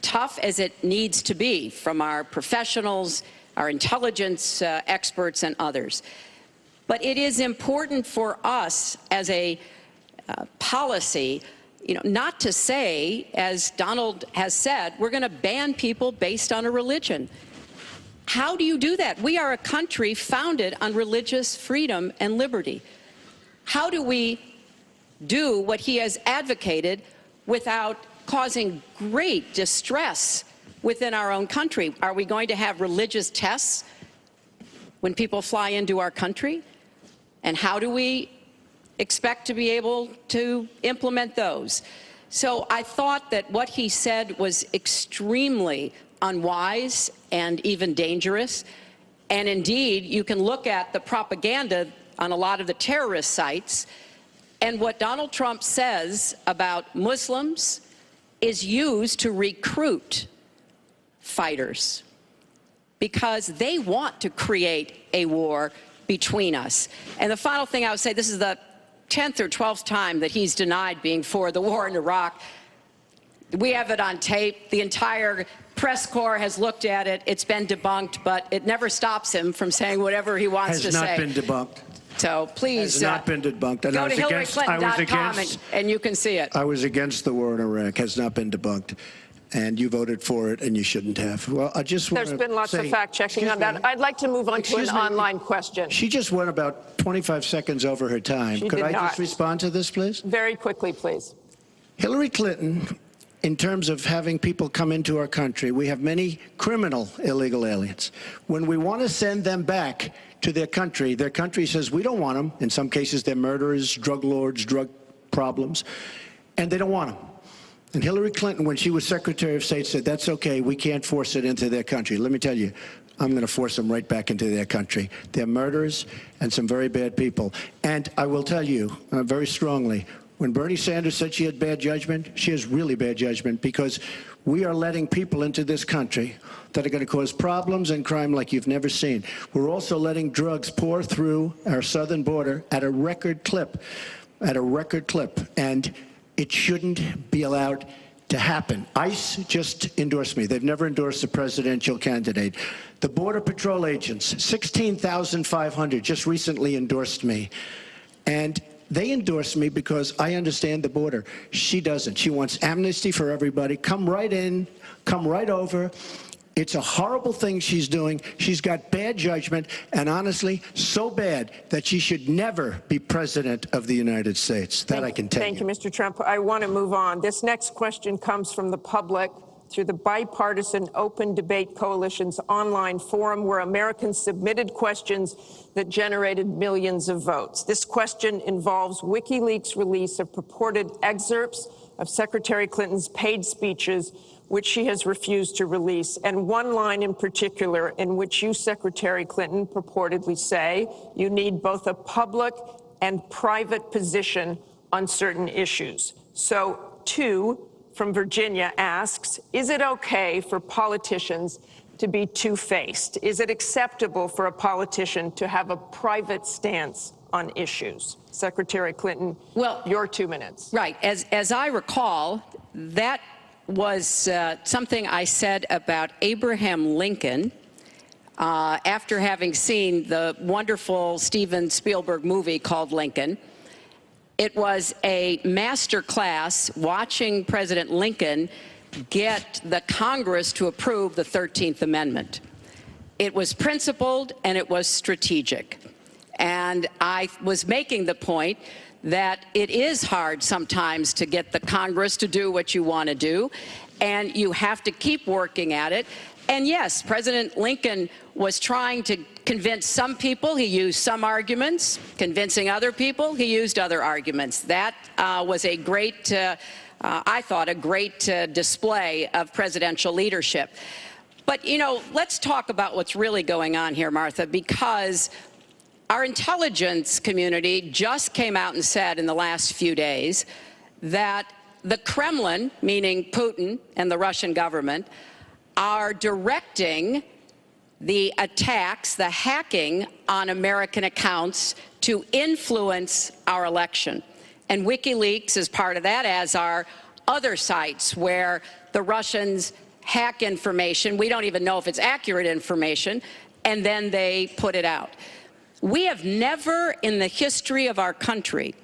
tough as it needs to be from our professionals, our intelligence experts, and others. But it is important for us as a policy, not to say, as Donald has said, we're going to ban people based on a religion. How do you do that? We are a country founded on religious freedom and liberty. How do we do what he has advocated without causing great distress within our own country? Are we going to have religious tests when people fly into our country? And how do we expect to be able to implement those? So I thought that what he said was extremely unwise and even dangerous. And indeed, you can look at the propaganda on a lot of the terrorist sites, and what Donald Trump says about Muslims is used to recruit fighters because they want to create a war between us. And the final thing I would say, this is the 10th or 12th time that he's denied being for the war in Iraq. We have it on tape. The entire press corps has looked at it. It's been debunked, but it never stops him from saying whatever he wants to say. Has not been debunked. So please has not been debunked. And go to HillaryClinton.com and you can see it. I was against the war in Iraq. Has not been debunked. And you voted for it, and you shouldn't have. Well, I just want There's been lots of fact-checking on that. I'd like to move on to an online question. She just went about 25 seconds over her time. She Could did I not. just respond to this, please? Very quickly, please. Hillary Clinton, in terms of having people come into our country, we have many criminal illegal aliens. When we want to send them back to their country says we don't want them. In some cases, they're murderers, drug lords, drug problems, and they don't want them. And Hillary Clinton, when she was Secretary of State, said, that's okay, we can't force it into their country. Let me tell you, I'm going to force them right back into their country. They're murderers and some very bad people. And I will tell you very strongly, when Bernie Sanders said she had bad judgment, she has really bad judgment, because we are letting people into this country that are going to cause problems and crime like you've never seen. We're also letting drugs pour through our southern border at a record clip, and it shouldn't be allowed to happen. ICE just endorsed me. They've never endorsed a presidential candidate. The Border Patrol agents, 16,500, just recently endorsed me. And they endorsed me because I understand the border. She doesn't. She wants amnesty for everybody. Come right in, come right over. It's a horrible thing she's doing. She's got bad judgment, and honestly, so bad that she should never be president of the United States. That I can tell you. Thank you, Mr. Trump. I want to move on. This next question comes from the public through the Bipartisan Open Debate Coalition's online forum, where Americans submitted questions that generated millions of votes. This question involves WikiLeaks' release of purported excerpts of Secretary Clinton's paid speeches, which she has refused to release, and one line in particular in which you, Secretary Clinton, purportedly say you need both a public and private position on certain issues. So, two from Virginia asks, is it okay for politicians to be two-faced? Is it acceptable for a politician to have a private stance on issues? Secretary Clinton, well, your 2 minutes. Right. As I recall, that was something I said about Abraham Lincoln after having seen the wonderful Steven Spielberg movie called Lincoln. It was a master class watching President Lincoln get the Congress to approve the 13th Amendment. It was principled and it was strategic. And I was making the point that it is hard sometimes to get the Congress to do what you want to do, and you have to keep working at it. And yes, President Lincoln was trying to convince some people. He used some arguments. Convincing other people, he used other arguments. That was a great, I thought, a great display of presidential leadership. But, you know, let's talk about what's really going on here, Martha, because our intelligence community just came out and said in the last few days that the Kremlin, meaning Putin and the Russian government, are directing the attacks, the hacking on American accounts to influence our election. And WikiLeaks is part of that, as are other sites where the Russians hack information. We don't even know if it's accurate information, and then they put it out. We have never in the history of our country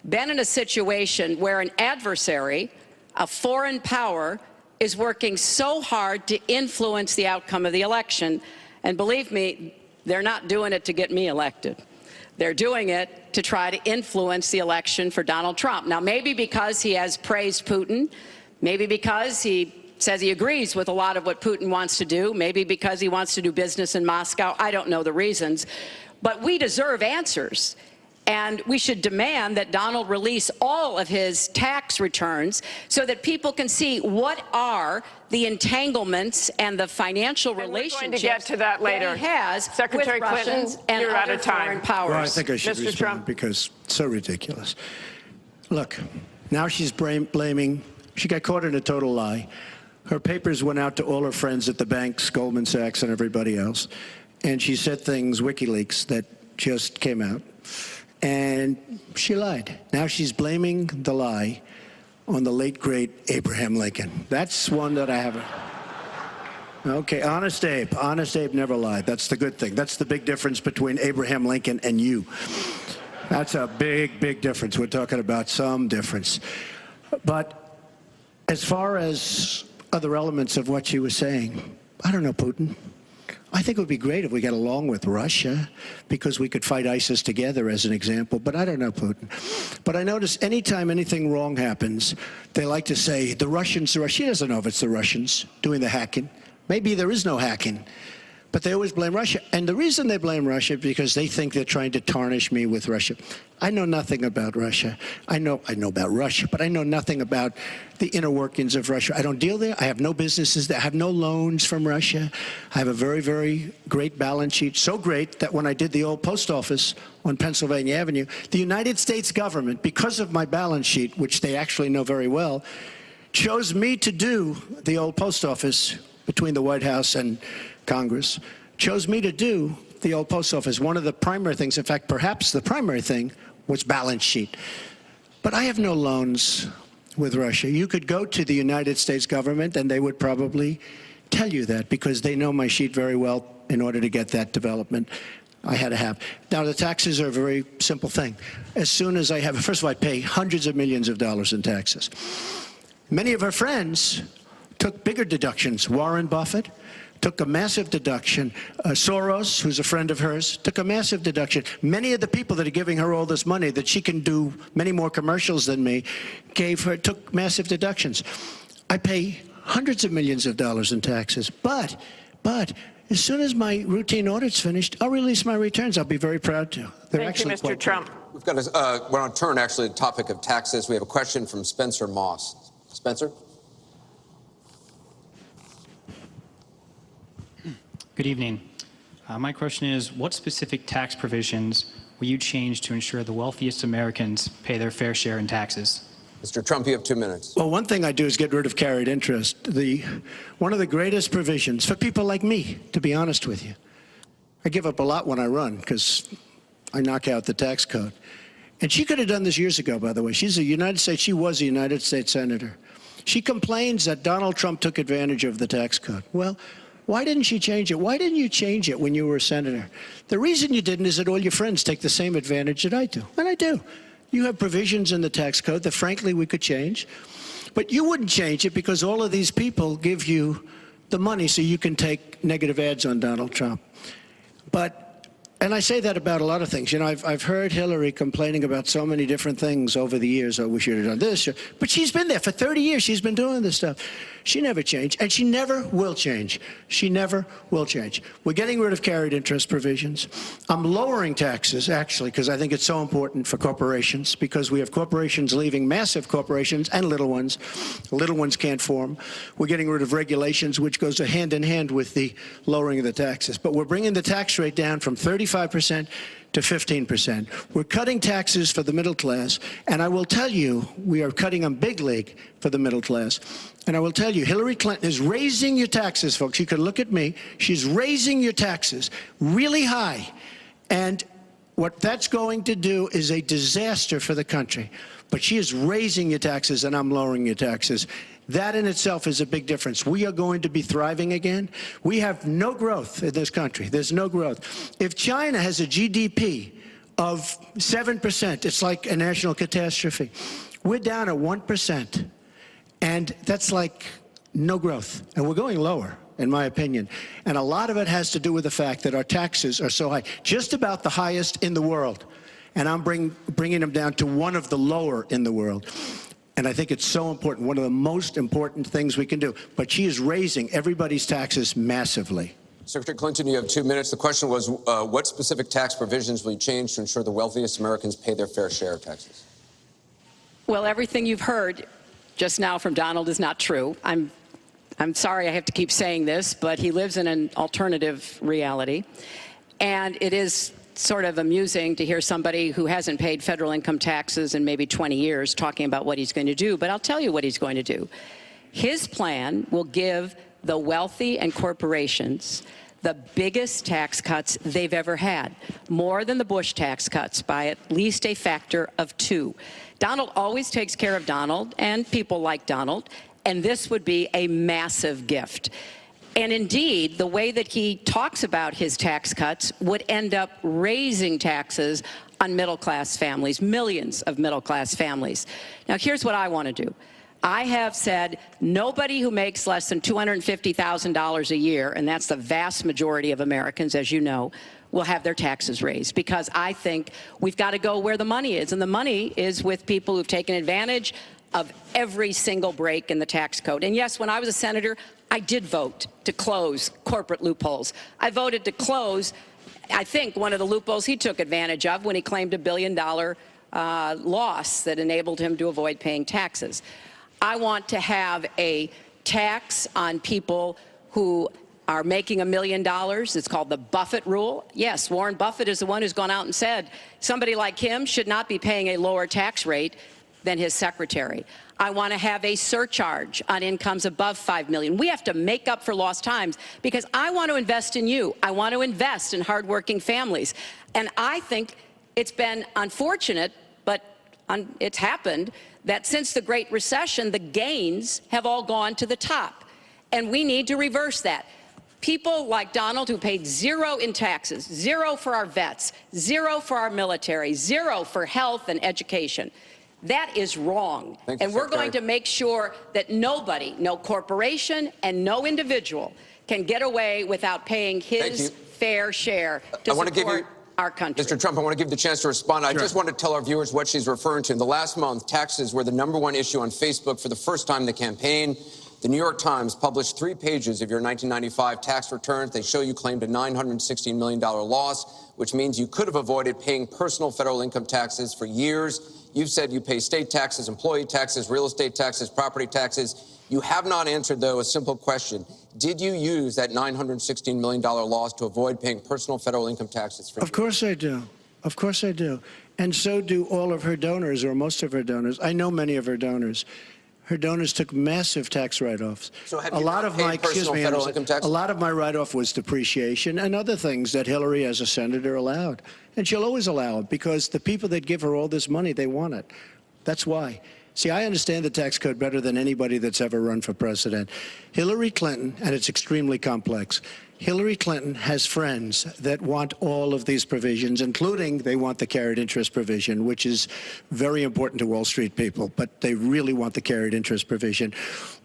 been in a situation where an adversary, a foreign power, is working so hard to influence the outcome of the election. And believe me, they're not doing it to get me elected. They're doing it to try to influence the election for Donald Trump. Now, maybe because he has praised Putin, maybe because he says he agrees with a lot of what Putin wants to do, maybe because he wants to do business in Moscow. I don't know the reasons. But we deserve answers. And we should demand that Donald release all of his tax returns so that people can see what are the entanglements and the financial relationships we're going to get to that later. He has Secretary with Clinton, Russians and you're out other of time. foreign powers. Well, I think I should Mr. respond Trump. because it's so ridiculous. Look, now she's blaming, she got caught in a total lie. Her papers went out to all her friends at the banks, Goldman Sachs and everybody else, and she said things, WikiLeaks, that just came out. And she lied. Now she's blaming the lie on the late, great Abraham Lincoln. That's one that I haven't. Okay, Honest Abe. Honest Abe never lied. That's the good thing. That's the big difference between Abraham Lincoln and you. That's a big, big difference. We're talking about some difference. But as far as other elements of what she was saying, I don't know, Putin. I think it would be great if we got along with Russia because we could fight ISIS together, as an example. But I don't know Putin. But I notice anytime anything wrong happens, they like to say, the Russians. She doesn't know if it's the Russians doing the hacking. Maybe there is no hacking. But they always blame Russia. And the reason they blame Russia is because they think they're trying to tarnish me with Russia. I know nothing about Russia. I know about Russia, but I know nothing about the inner workings of Russia. I don't deal there. I have no businesses there. I have no loans from Russia. I have a very, very great balance sheet. So great that when I did the old post office on Pennsylvania Avenue, the United States government, because of my balance sheet, which they actually know very well, chose me to do the old post office between the White House and Congress, chose me to do the old post office. One of the primary things, in fact, perhaps the primary thing, was balance sheet. But I have no loans with Russia. You could go to the United States government and they would probably tell you that because they know my sheet very well in order to get that development I had to have. Now, the taxes are a very simple thing. As soon as I have, first of all, I pay hundreds of millions of dollars in taxes. Many of our friends took bigger deductions. Warren Buffett took a massive deduction. Soros, who's a friend of hers, took a massive deduction. Many of the people that are giving her all this money that she can do many more commercials than me took massive deductions. I pay hundreds of millions of dollars in taxes. But as soon as my routine audit's finished, I'll release my returns. I'll be very proud to. Thank you, Mr. Trump. We've got we're on turn, actually, the topic of taxes. We have a question from Spencer Moss. Spencer? Good evening. My question is, what specific tax provisions will you change to ensure the wealthiest Americans pay their fair share in taxes? Mr. Trump, you have 2 minutes. Well, one thing I do is get rid of carried interest. One of the greatest provisions for people like me, to be honest with you. I give up a lot when I run because I knock out the tax code. And she could have done this years ago, by the way. She was a United States senator. She complains that Donald Trump took advantage of the tax code. Well, why didn't she change it? Why didn't you change it when you were a senator? The reason you didn't is that all your friends take the same advantage that I do. And I do. You have provisions in the tax code that, frankly, we could change. But you wouldn't change it because all of these people give you the money so you can take negative ads on Donald Trump. And I say that about a lot of things. You know, I've heard Hillary complaining about so many different things over the years. Oh, we should have done this. But she's been there for 30 years. She's been doing this stuff. She never changed, and she never will change. She never will change. We're getting rid of carried interest provisions. I'm lowering taxes, actually, because I think it's so important for corporations, because we have corporations leaving, massive corporations and little ones. Little ones can't form. We're getting rid of regulations, which goes hand in hand with the lowering of the taxes. But we're bringing the tax rate down from 35% to 15%. We're cutting taxes for the middle class, and I will tell you, we are cutting them big league for the middle class. And I will tell you, Hillary Clinton is raising your taxes, folks. You can look at me. She's raising your taxes really high. And what that's going to do is a disaster for the country. But she is raising your taxes, and I'm lowering your taxes. That in itself is a big difference. We are going to be thriving again. We have no growth in this country. There's no growth. If China has a GDP of 7%, it's like a national catastrophe. We're down at 1%. And that's like no growth. And we're going lower. in my opinion. And a lot of it has to do with the fact that our taxes are so high, just about the highest in the world. And I'm bringing them down to one of the lower in the world. And I think it's so important, one of the most important things we can do. But she is raising everybody's taxes massively. Secretary Clinton, you have 2 minutes. The question was, what specific tax provisions will you change to ensure the wealthiest Americans pay their fair share of taxes? Well, everything you've heard just now from Donald is not true. I'm sorry I have to keep saying this, but he lives in an alternative reality. And it is sort of amusing to hear somebody who hasn't paid federal income taxes in maybe 20 years talking about what he's going to do. But I'll tell you what he's going to do. His plan will give the wealthy and corporations the biggest tax cuts they've ever had, more than the Bush tax cuts by at least a factor of 2. Donald always takes care of Donald and people like Donald, and this would be a massive gift. And indeed, the way that he talks about his tax cuts would end up raising taxes on middle-class families, millions of middle-class families. Now, here's what I want to do. I have said nobody who makes less than $250,000 a year, and that's the vast majority of Americans, as you know, will have their taxes raised, because I think we've got to go where the money is. And the money is with people who've taken advantage of every single break in the tax code. And yes, when I was a senator, I did vote to close corporate loopholes. I voted to close, I think, one of the loopholes he took advantage of when he claimed $1 billion loss that enabled him to avoid paying taxes. I want to have a tax on people who are making $1 million. It's called the Buffett rule. Yes, Warren Buffett is the one who's gone out and said somebody like him should not be paying a lower tax rate than his secretary. I want to have a surcharge on incomes above $5 million. We have to make up for lost times, because I want to invest in you. I want to invest in hardworking families. And I think it's been unfortunate, but it's happened, that since the Great Recession, the gains have all gone to the top. And we need to reverse that. People like Donald, who paid 0 in taxes, 0 for our vets, 0 for our military, 0 for health and education. That is wrong. Thank you, and we're Secretary. going to make sure that nobody, no corporation and no individual can get away without paying his fair share to support our country. Mr. Trump, I want to give you the chance to respond. I just want to tell our viewers what she's referring to. In the last month, taxes were the #1 issue on Facebook for the first time in the campaign. The New York Times published 3 pages of your 1995 tax returns. They show you claimed a $916 million loss, which means you could have avoided paying personal federal income taxes for years. You've said you pay state taxes, employee taxes, real estate taxes, property taxes. You have not answered, though, a simple question. Did you use that $916 million loss to avoid paying personal federal income taxes for years? Of course I do. Of course I do. And so do all of her donors, or most of her donors. I know many of her donors. Her donors took massive tax write-offs. So have a you lot not of paid my personal federal income taxes? A lot of my write-off was depreciation and other things that Hillary, as a senator, allowed. And she'll always allow it, because the people that give her all this money, they want it. That's why. See, I understand the tax code better than anybody that's ever run for president. Hillary Clinton, and it's extremely complex, Hillary Clinton has friends that want all of these provisions, including they want the carried interest provision, which is very important to Wall Street people, but they really want the carried interest provision,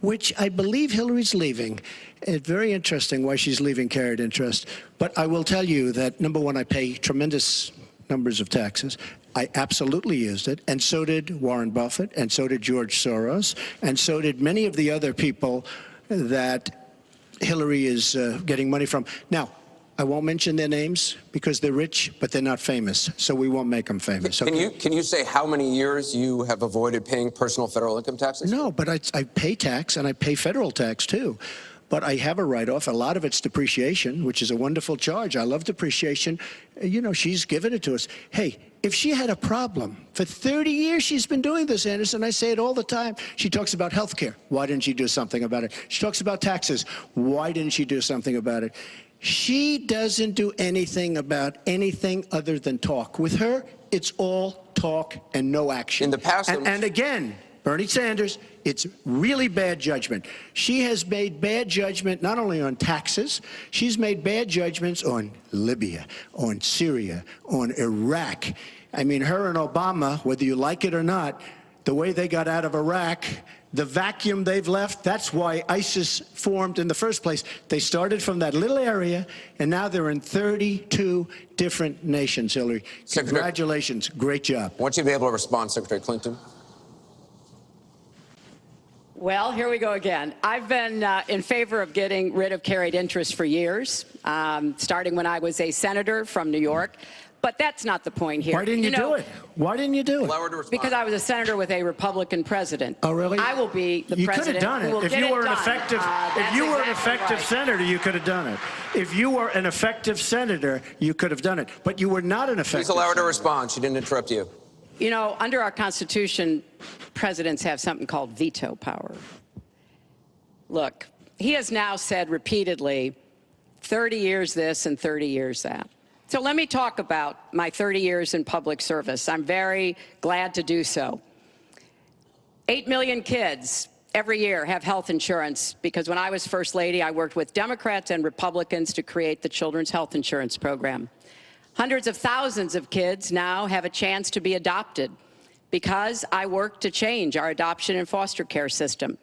which I believe Hillary's leaving. It's very interesting why she's leaving carried interest. But I will tell you that, #1, I pay tremendous numbers of taxes. I absolutely used it, and so did Warren Buffett, and so did George Soros, and so did many of the other people that Hillary is getting money from. Now, I won't mention their names because they're rich, but they're not famous, so we won't make them famous. Can you say how many years you have avoided paying personal federal income taxes? No, but I pay tax, and I pay federal tax, too. But I have a write-off. A lot of it's depreciation, which is a wonderful charge. I love depreciation. You know, she's given it to us. Hey, if she had a problem, for 30 years she's been doing this, Anderson. I say it all the time. She talks about health care. Why didn't she do something about it? She talks about taxes. Why didn't she do something about it? She doesn't do anything about anything other than talk. With her, it's all talk and no action. In the past, and again, Bernie Sanders, it's really bad judgment. She has made bad judgment not only on taxes, she's made bad judgments on Libya, on Syria, on Iraq. I mean, her and Obama, whether you like it or not, the way they got out of Iraq, the vacuum they've left, that's why ISIS formed in the first place. They started from that little area, and now they're in 32 different nations, Hillary. Congratulations. Great job. I want you to be able to respond, Secretary Clinton. Well, here we go again. I've been in favor of getting rid of carried interest for years, starting when I was a senator from New York. But that's not the point here. Why didn't you do it? Why didn't you do it? Allow her to respond. Because I was a senator with a Republican president. Oh, really? I will be the you president. You could have done it. If you were an effective, senator, you could have done it. If you were an effective senator, you could have done it. But you were not an effective Please allow her to senator. respond. She didn't interrupt you. You know, under our Constitution, presidents have something called veto power. Look, he has now said repeatedly, 30 years this and 30 years that. So let me talk about my 30 years in public service. I'm very glad to do so. 8 million kids every year have health insurance because when I was First Lady, I worked with Democrats and Republicans to create the Children's Health Insurance Program. Hundreds of thousands of kids now have a chance to be adopted because I worked to change our adoption and foster care system.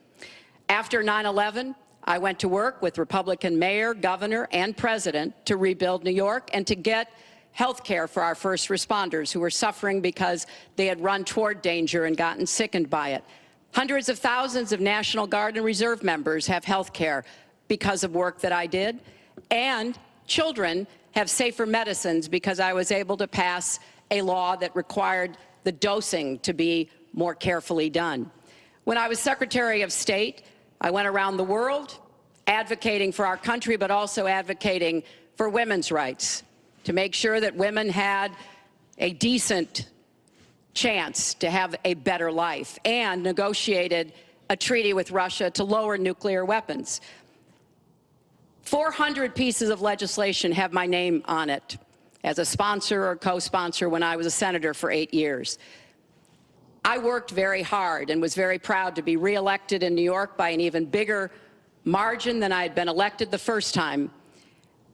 After 9/11, I went to work with Republican mayor, governor, and president to rebuild New York and to get health care for our first responders who were suffering because they had run toward danger and gotten sickened by it. Hundreds of thousands of National Guard and Reserve members have health care because of work that I did. And children have safer medicines because I was able to pass a law that required the dosing to be more carefully done. When I was Secretary of State, I went around the world advocating for our country, but also advocating for women's rights, to make sure that women had a decent chance to have a better life, and negotiated a treaty with Russia to lower nuclear weapons. 400 pieces of legislation have my name on it as a sponsor or co-sponsor when I was a senator for 8 years. I worked very hard and was very proud to be reelected in New York by an even bigger margin than I had been elected the first time.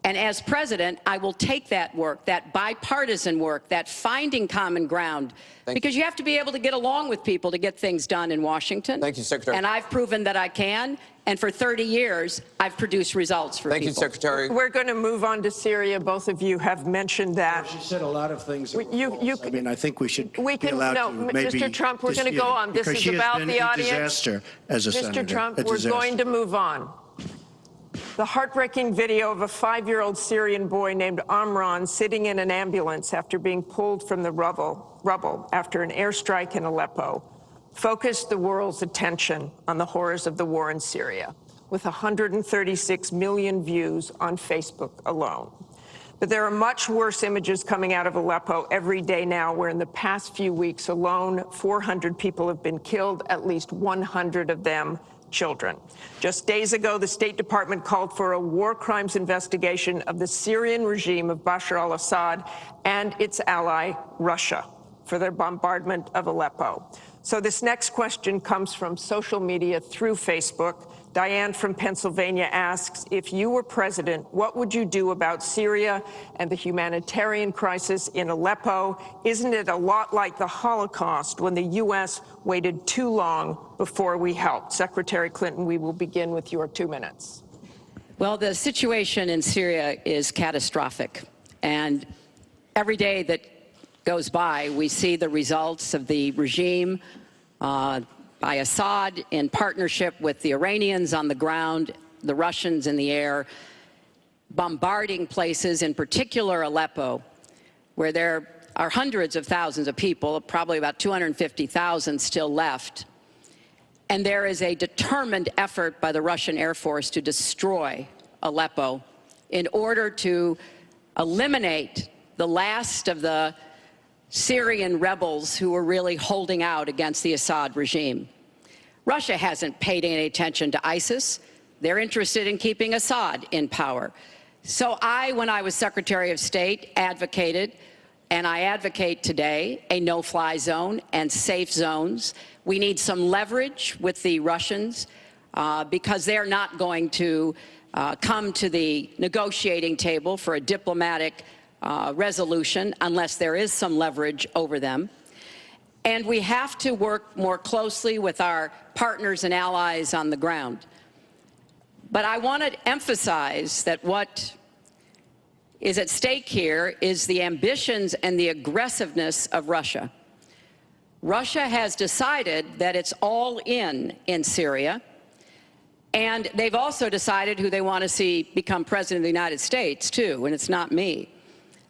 And as president, I will take that work, that bipartisan work, that finding common ground, because you have to be able to get along with people to get things done in Washington. Thank you, Secretary. And I've proven that I can. And for 30 years, I've produced results for people. Thank you, Secretary. We're going to move on to Syria. Both of you have mentioned that. She said a lot of things. I mean, I think we should be allowed to maybe Mr. Trump, we're going to go on. This is about the audience. Disaster as a senator. Mr. Trump, we're going to move on. The heartbreaking video of a 5-year-old Syrian boy named Amran sitting in an ambulance after being pulled from the rubble after an airstrike in Aleppo focused the world's attention on the horrors of the war in Syria, with 136 million views on Facebook alone. But there are much worse images coming out of Aleppo every day now, where in the past few weeks alone, 400 people have been killed, at least 100 of them children. Just days ago, the State Department called for a war crimes investigation of the Syrian regime of Bashar al-Assad and its ally, Russia, for their bombardment of Aleppo. So this next question comes from social media through Facebook. Diane from Pennsylvania asks, if you were president, what would you do about Syria and the humanitarian crisis in Aleppo? Isn't it a lot like the Holocaust when the U.S. waited too long before we helped? Secretary Clinton, we will begin with your 2 minutes. Well, the situation in Syria is catastrophic. And every day that goes by, we see the results of the regime by Assad in partnership with the Iranians on the ground, the Russians in the air, bombarding places, in particular Aleppo, where there are hundreds of thousands of people, probably about 250,000 still left. And there is a determined effort by the Russian Air Force to destroy Aleppo in order to eliminate the last of the Syrian rebels who were really holding out against the Assad regime. Russia hasn't paid any attention to ISIS. They're interested in keeping Assad in power. So when I was Secretary of State, advocated, and I advocate today, a no-fly zone and safe zones. We need some leverage with the Russians because they're not going to come to the negotiating table for a diplomatic resolution unless there is some leverage over them. And we have to work more closely with our partners and allies on the ground. But I want to emphasize that what is at stake here is the ambitions and the aggressiveness of Russia. Russia has decided that it's all in Syria, and they've also decided who they want to see become president of the United States, too, and it's not me.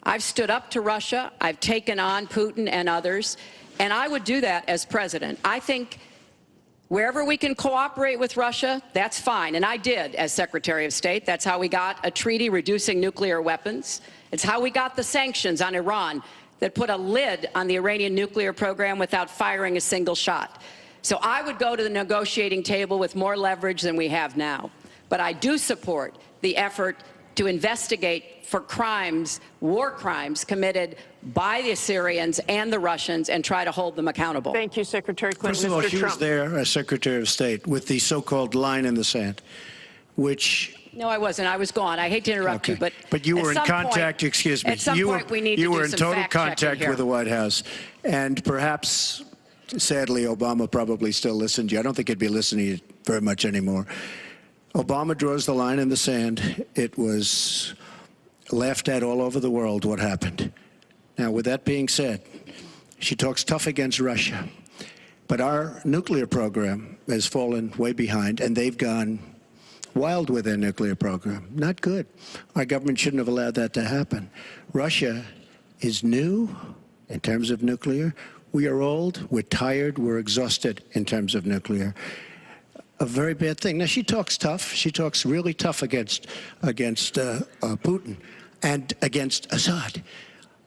I've stood up to Russia. I've taken on Putin and others, and I would do that as president. I think wherever we can cooperate with Russia, that's fine, and I did as Secretary of State. That's how we got a treaty reducing nuclear weapons. It's how we got the sanctions on Iran that put a lid on the Iranian nuclear program without firing a single shot. So I would go to the negotiating table with more leverage than we have now. But I do support the effort to investigate for crimes, war crimes, committed by the Syrians and the Russians and try to hold them accountable. Thank you, Secretary Clinton. First of all, Mr. she Trump. was there as Secretary of State with the so-called line in the sand, which... No, I wasn't. I was gone. I hate to interrupt you, but you were in at some contact, point, excuse me. At some point, we need you to do were in some total fact-checking contact here. with the White House. And perhaps, sadly, Obama probably still listened to you. I don't think he'd be listening to you very much anymore. Obama draws the line in the sand. It was laughed at all over the world what happened. Now, with that being said, she talks tough against Russia. But our nuclear program has fallen way behind, and they've gone wild with their nuclear program. Not good. Our government shouldn't have allowed that to happen. Russia is new in terms of nuclear. We are old, we're tired, we're exhausted in terms of nuclear. A very bad thing. Now, she talks tough. She talks really tough against Putin and against Assad.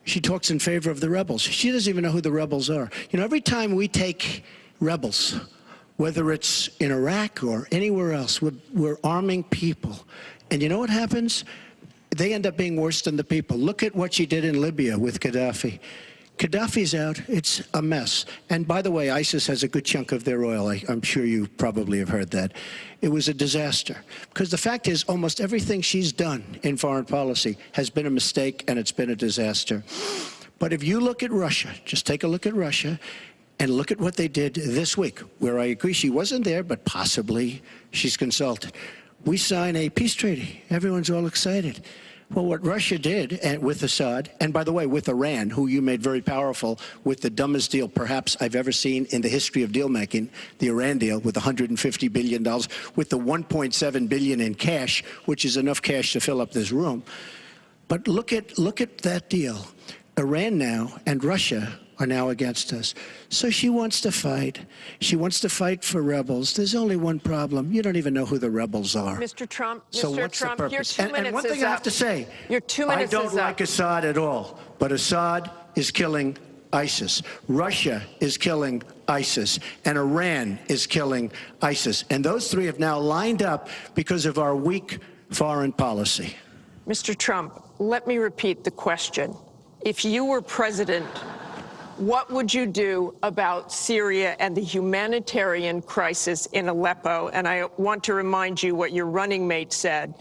She talks in favor of the rebels. She doesn't even know who the rebels are. You know, every time we take rebels, whether it's in Iraq or anywhere else, we're arming people. And you know what happens? They end up being worse than the people. Look at what she did in Libya with Gaddafi. Gaddafi's out. It's a mess. And by the way, ISIS has a good chunk of their oil. I'm sure you probably have heard that. It was a disaster. Because the fact is, almost everything she's done in foreign policy has been a mistake, and it's been a disaster. But if you look at Russia, just take a look at Russia, and look at what they did this week, where I agree she wasn't there, but possibly she's consulted. We sign a peace treaty. Everyone's all excited. Well, what Russia did with Assad, and by the way, with Iran, who you made very powerful with the dumbest deal perhaps I've ever seen in the history of deal making, the Iran deal with $150 billion, with the $1.7 billion in cash, which is enough cash to fill up this room. But look at that deal. Iran now and Russia are now against us. So she wants to fight. She wants to fight for rebels. There's only one problem. You don't even know who the rebels are. Mr. Trump, So Mr. what's Trump, the your purpose? 2 minutes And one thing I have to say, your 2 minutes I don't is like up. Assad at all, but Assad is killing ISIS. Russia is killing ISIS, and Iran is killing ISIS. And those three have now lined up because of our weak foreign policy. Mr. Trump, let me repeat the question. If you were president, what would you do about Syria and the humanitarian crisis in Aleppo? And I want to remind you what your running mate said.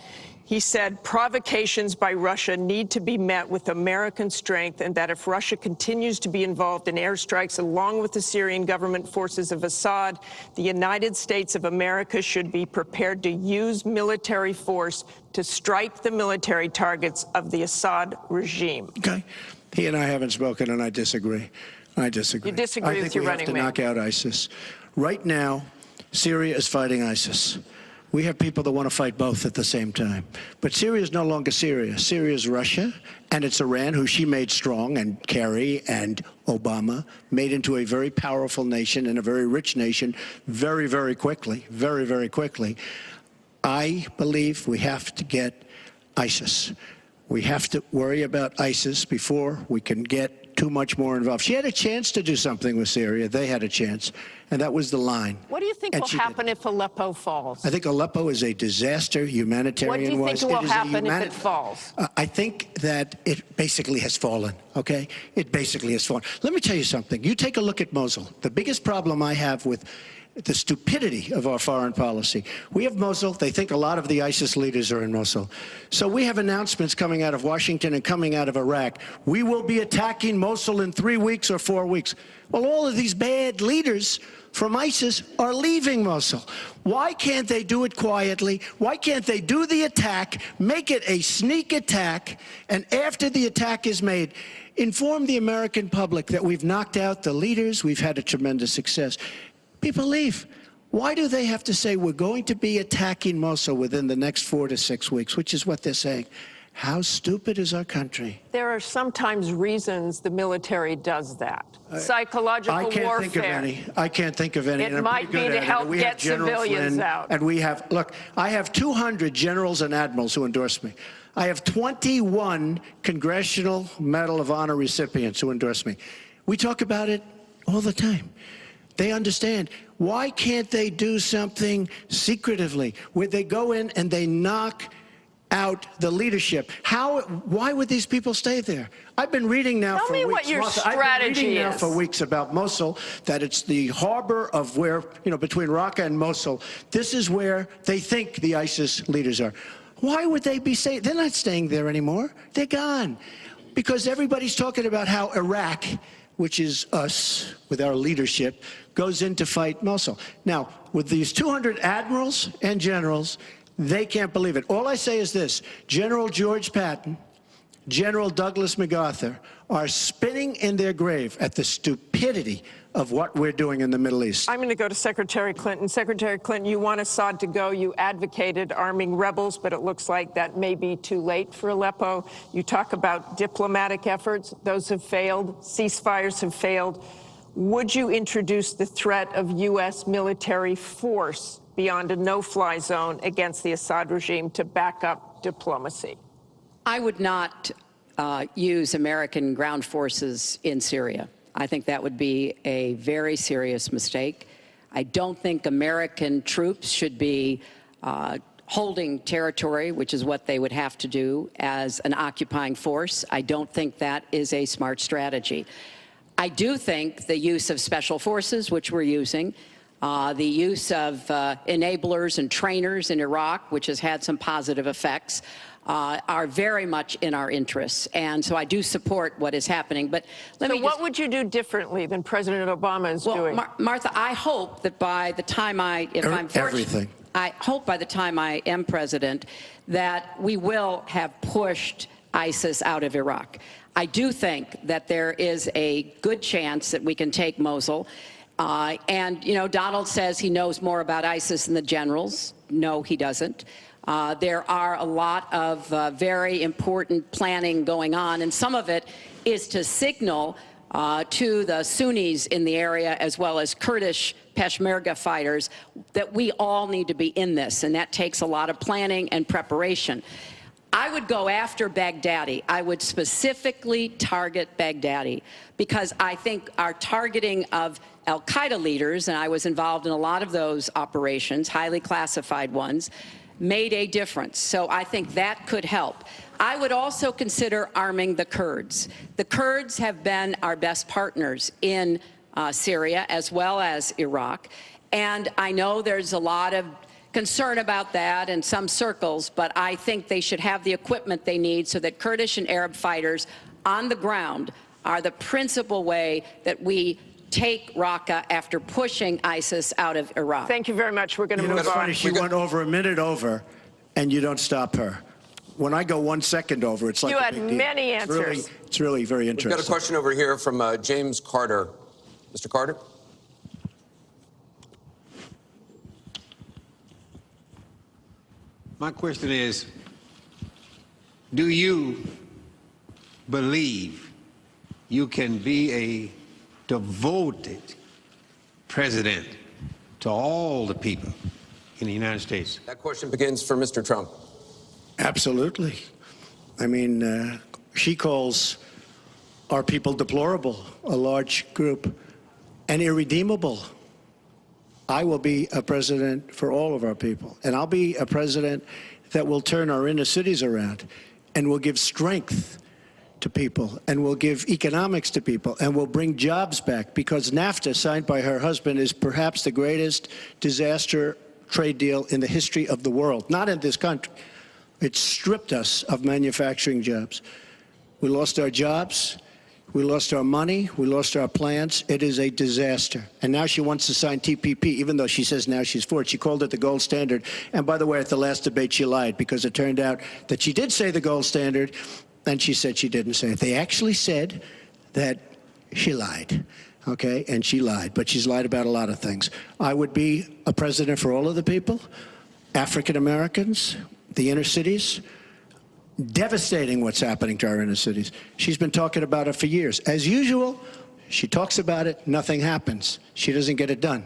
He said provocations by Russia need to be met with American strength, and that if Russia continues to be involved in airstrikes along with the Syrian government forces of Assad, the United States of America should be prepared to use military force to strike the military targets of the Assad regime. Okay. He and I haven't spoken, and I disagree. I disagree. You disagree with your running mate. I think we have to knock out ISIS. Right now, Syria is fighting ISIS. We have people that want to fight both at the same time. But Syria is no longer Syria. Syria is Russia, and it's Iran, who she made strong, and Kerry and Obama made into a very powerful nation and a very rich nation very, very quickly, very, very quickly. I believe we have to get ISIS. We have to worry about ISIS before we can get too much more involved. She had a chance to do something with Syria. They had a chance, and that was the line. What do you think will happen if Aleppo falls? I think Aleppo is a disaster, humanitarian-wise. What do you think will happen if it falls? I think that it basically has fallen, okay? It basically has fallen. Let me tell you something. You take a look at Mosul. The biggest problem I have with the stupidity of our foreign policy. We have Mosul. They think a lot of the ISIS leaders are in Mosul. So we have announcements coming out of Washington and coming out of Iraq. We will be attacking Mosul in 3 weeks or 4 weeks. Well, all of these bad leaders from ISIS are leaving Mosul. Why can't they do it quietly? Why can't they do the attack, make it a sneak attack, and after the attack is made, inform the American public that we've knocked out the leaders, we've had a tremendous success. People leave. Why do they have to say we're going to be attacking Mosul within the next 4 to 6 weeks, which is what they're saying? How stupid is our country? There are sometimes reasons the military does that. Psychological I can't warfare. think of any. I can't think of any. It and I'm might pretty be good to at it. help We get have General civilians Flynn, out. And we have, look, I have 200 generals and admirals who endorse me. I have 21 Congressional Medal of Honor recipients who endorse me. We talk about it all the time. They understand. Why can't they do something secretively where they go in and they knock out the leadership? Why would these people stay there? I've been reading now for weeks. Tell me what your Martha, I've been reading now strategy for is. weeks about Mosul, that it's the harbor of where, between Raqqa and Mosul. This is where they think the ISIS leaders are. Why would they be staying? They're not staying there anymore. They're gone. Because everybody's talking about how Iraq, which is us, with our leadership, goes in to fight Mosul. Now, with these 200 admirals and generals, they can't believe it. All I say is this: General George Patton, General Douglas MacArthur are spinning in their grave at the stupidity of what we're doing in the Middle East. I'm going to go to Secretary Clinton. Secretary Clinton, you want Assad to go. You advocated arming rebels, but it looks like that may be too late for Aleppo. You talk about diplomatic efforts. Those have failed. Ceasefires have failed. Would you introduce the threat of U.S. military force beyond a no-fly zone against the Assad regime to back up diplomacy? I would not use American ground forces in Syria. I think that would be a very serious mistake. I don't think American troops should be holding territory, which is what they would have to do as an occupying force. I don't think that is a smart strategy. I do think the use of special forces, which we're using, the use of enablers and trainers in Iraq, which has had some positive effects, are very much in our interests. And so I do support what is happening. But what would you do differently than President Obama is doing? Martha, I hope that by the time everything. I hope by the time I am president that we will have pushed ISIS out of Iraq. I do think that there is a good chance that we can take Mosul. Donald says he knows more about ISIS than the generals. No, he doesn't. There are a lot of very important planning going on, and some of it is to signal to the Sunnis in the area, as well as Kurdish Peshmerga fighters, that we all need to be in this, and that takes a lot of planning and preparation. I would go after Baghdadi. I would specifically target Baghdadi, because I think our targeting of al-Qaeda leaders, and I was involved in a lot of those operations, highly classified ones, made a difference. So I think that could help. I would also consider arming the Kurds. The Kurds have been our best partners in Syria as well as Iraq. And I know there's a lot of concern about that in some circles, but I think they should have the equipment they need so that Kurdish and Arab fighters on the ground are the principal way that we take Raqqa after pushing ISIS out of Iraq. Thank you very much. We're going to move on. It's funny, she went over a minute over, and you don't stop her. When I go 1 second over, it's like you a had big deal. many answers. It's really very interesting. We've got a question over here from James Carter. Mr. Carter? My question is, do you believe you can be a devoted president to all the people in the United States? That question begins for Mr. Trump. Absolutely. I mean, she calls our people deplorable, a large group, and irredeemable. I will be a president for all of our people, and I'll be a president that will turn our inner cities around and will give strength to people, and will give economics to people, and will bring jobs back, because NAFTA, signed by her husband, is perhaps the greatest disaster trade deal in the history of the world, not in this country. It stripped us of manufacturing jobs. We lost our jobs. We lost our money. We lost our plants. It is a disaster. And now she wants to sign TPP, even though she says now she's for it. She called it the gold standard. And by the way, at the last debate, she lied, because it turned out that she did say the gold standard, and she said she didn't say it. They actually said that she lied, okay? And she lied, but she's lied about a lot of things. I would be a president for all of the people, African Americans, the inner cities. Devastating what's happening to our inner cities. She's been talking about it for years. As usual, she talks about it, nothing happens. She doesn't get it done.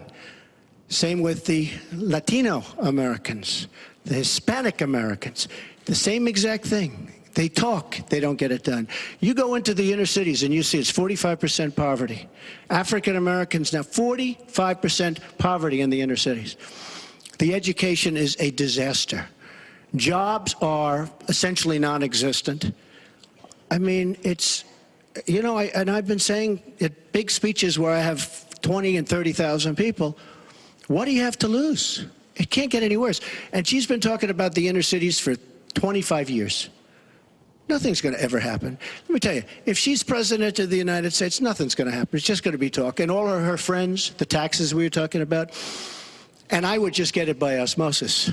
Same with the Latino Americans, the Hispanic Americans, the same exact thing. They talk, they don't get it done. You go into the inner cities and you see it's 45% poverty. African Americans now, 45% poverty in the inner cities. The education is a disaster. Jobs are essentially non-existent. I mean, it's, you know, and I've been saying at big speeches where I have 20 and 30,000 people, what do you have to lose? It can't get any worse. And she's been talking about the inner cities for 25 years. Nothing's going to ever happen. Let me tell you, if she's president of the United States, nothing's going to happen. It's just going to be talk. And all of her friends, the taxes we were talking about, and I would just get it by osmosis.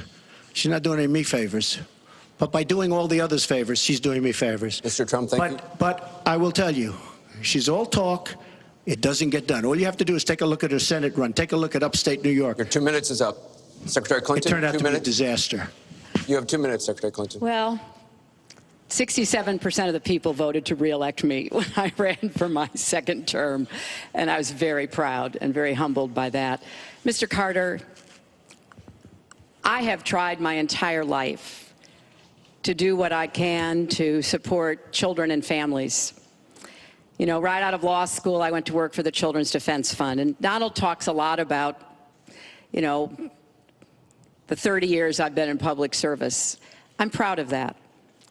She's not doing any me favors. But by doing all the others favors, she's doing me favors. Mr. Trump, thank you. But I will tell you, she's all talk. It doesn't get done. All you have to do is take a look at her Senate run. Take a look at upstate New York. Your 2 minutes is up. Secretary Clinton, it turned out 2 to minutes. be a disaster. You have 2 minutes, Secretary Clinton. Well, 67% of the people voted to re-elect me when I ran for my second term, and I was very proud and very humbled by that. Mr. Carter, I have tried my entire life to do what I can to support children and families. You know, right out of law school, I went to work for the Children's Defense Fund, and Donald talks a lot about, you know, the 30 years I've been in public service. I'm proud of that.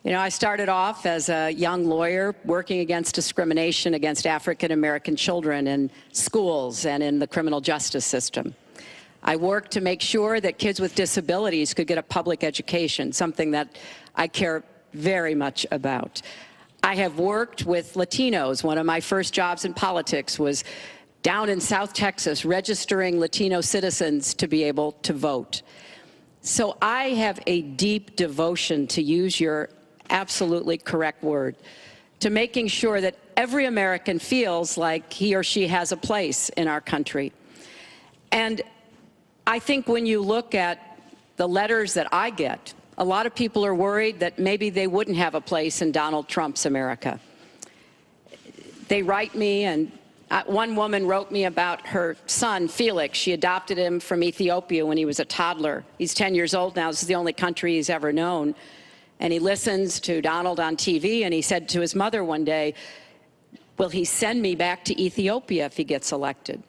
You know, I started off as a young lawyer working against discrimination against African American children in schools and in the criminal justice system. I worked to make sure that kids with disabilities could get a public education, something that I care very much about. I have worked with Latinos. One of my first jobs in politics was down in South Texas, registering Latino citizens to be able to vote. So I have a deep devotion, to use your absolutely correct word, to making sure that every American feels like he or she has a place in our country. And I think when you look at the letters that I get, a lot of people are worried that maybe they wouldn't have a place in Donald Trump's America. They write me, and one woman wrote me about her son, Felix. She adopted him from Ethiopia when he was a toddler. He's 10 years old now. This is the only country he's ever known. And he listens to Donald on TV, and he said to his mother one day, will he send me back to Ethiopia if he gets elected?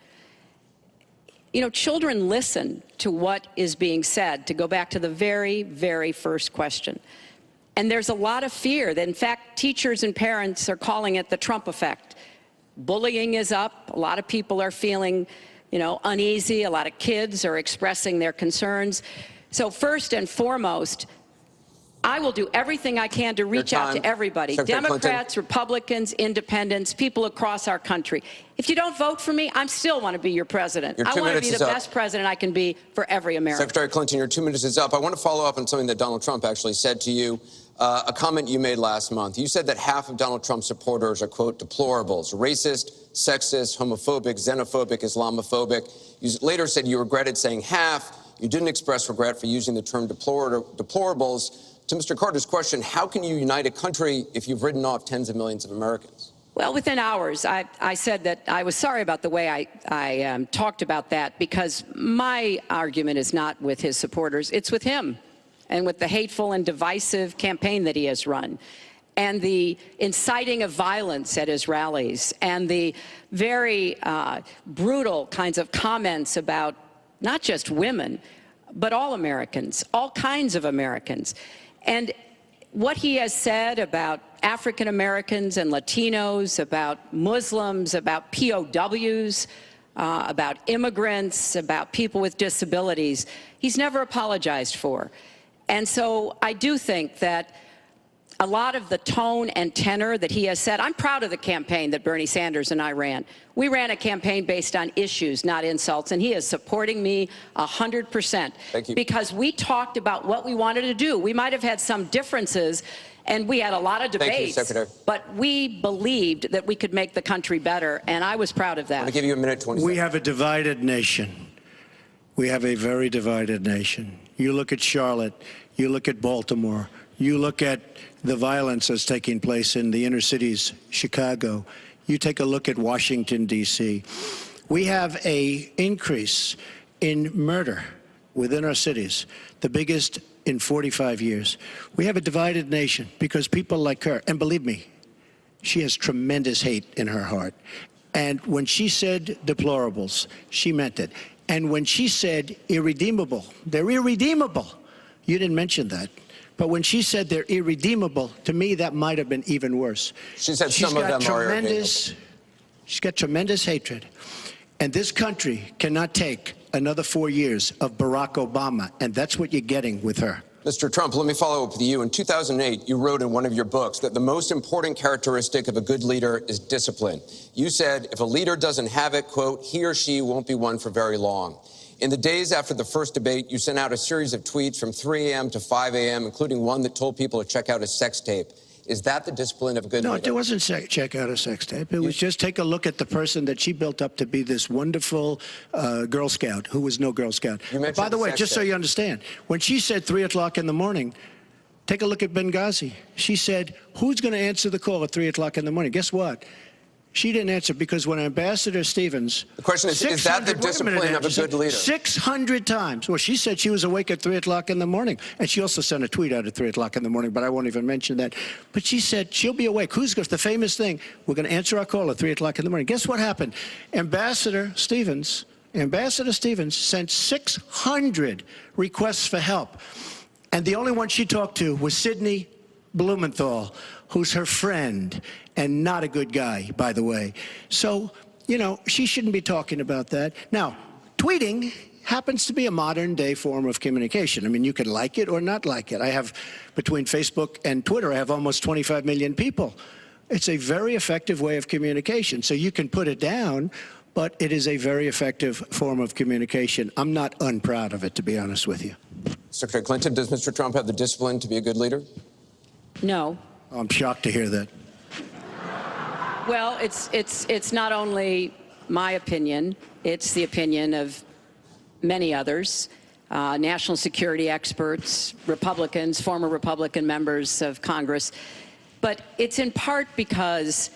You know, children listen to what is being said, to go back to the very, very first question. And there's a lot of fear that, in fact, teachers and parents are calling it the Trump effect. Bullying is up. A lot of people are feeling, you know, uneasy. A lot of kids are expressing their concerns. So first and foremost, I will do everything I can to reach out to everybody, Secretary Democrats, Clinton. Republicans, independents, people across our country. If you don't vote for me, I still want to be your president. Your I 2 want to minutes be is the up. best president I can be for every American. Secretary Clinton, your 2 minutes is up. I want to follow up on something that Donald Trump actually said to you, a comment you made last month. You said that half of Donald Trump's supporters are, quote, deplorables, racist, sexist, homophobic, xenophobic, Islamophobic. You later said you regretted saying half. You didn't express regret for using the term deplorables. To Mr. Carter's question, how can you unite a country if you've written off tens of millions of Americans? Well, within hours, I said that I was sorry about the way I talked about that, because my argument is not with his supporters. It's with him and with the hateful and divisive campaign that he has run, and the inciting of violence at his rallies, and the very brutal kinds of comments about not just women, but all Americans, all kinds of Americans. And what he has said about African Americans and Latinos, about Muslims, about POWs, about immigrants, about people with disabilities, he's never apologized for. And so I do think that a lot of the tone and tenor that he has said, I'm proud of the campaign that Bernie Sanders and I ran. We ran a campaign based on issues, not insults, and he is supporting me 100%. Thank you. Because we talked about what we wanted to do. We might have had some differences, and we had a lot of debates. Thank you, Secretary. But we believed that we could make the country better, and I was proud of that. I'm going to give you a minute, 20 We seconds. have a divided nation. We have a very divided nation. You look at Charlotte, you look at Baltimore, you look at the violence that's taking place in the inner cities, Chicago. You take a look at Washington, D.C. We have an increase in murder within our cities, the biggest in 45 years. We have a divided nation because people like her, and believe me, she has tremendous hate in her heart. And when she said deplorables, she meant it. And when she said irredeemable, they're irredeemable. You didn't mention that. But when she said they're irredeemable, to me, that might have been even worse. She said some of them are irredeemable. She's got tremendous hatred. And this country cannot take another 4 years of Barack Obama. And that's what you're getting with her. Mr. Trump, let me follow up with you. In 2008, you wrote in one of your books that the most important characteristic of a good leader is discipline. You said if a leader doesn't have it, quote, he or she won't be one for very long. In the days after the first debate, you sent out a series of tweets from 3 a.m. to 5 a.m., including one that told people to check out a sex tape. Is that the discipline of a good leader? No, it wasn't check out a sex tape. It was just take a look at the person that she built up to be this wonderful Girl Scout, who was no Girl Scout. By the way, just so you understand, when she said 3 o'clock in the morning, take a look at Benghazi. She said, who's going to answer the call at 3 o'clock in the morning? Guess what? She didn't answer because when Ambassador Stevens... The question is that the discipline of a good leader? 600 times. Well, she said she was awake at 3 o'clock in the morning. And she also sent a tweet out at 3 o'clock in the morning, but I won't even mention that. But she said she'll be awake. Who's going to... The famous thing, we're going to answer our call at 3 o'clock in the morning. Guess what happened? Ambassador Stevens sent 600 requests for help. And the only one she talked to was Sidney Blumenthal, who's her friend and not a good guy, by the way. So, you know, she shouldn't be talking about that. Now, tweeting happens to be a modern-day form of communication. I mean, you can like it or not like it. I have, between Facebook and Twitter, I have almost 25 million people. It's a very effective way of communication. So you can put it down, but it is a very effective form of communication. I'm not unproud of it, to be honest with you. Secretary Clinton, does Mr. Trump have the discipline to be a good leader? No. I'm shocked to hear that. Well, it's not only my opinion, it's the opinion of many others, national security experts, Republicans, former Republican members of Congress. But it's in part because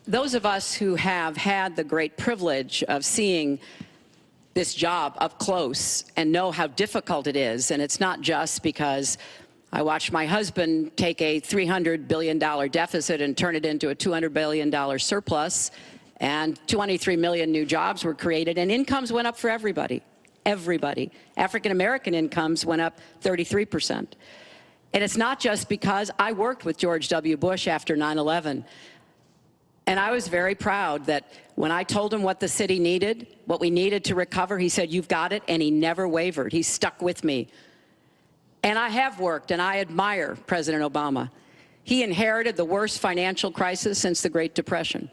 those of us who have had the great privilege of seeing this job up close and know how difficult it is, and it's not just because I watched my husband take a $300 billion deficit and turn it into a $200 billion surplus, and 23 million new jobs were created, and incomes went up for everybody. Everybody. African-American incomes went up 33%. And it's not just because I worked with George W. Bush after 9/11. And I was very proud that when I told him what the city needed, what we needed to recover, he said, you've got it, and he never wavered. He stuck with me. And I have worked, and I admire President Obama. He inherited the worst financial crisis since the Great Depression.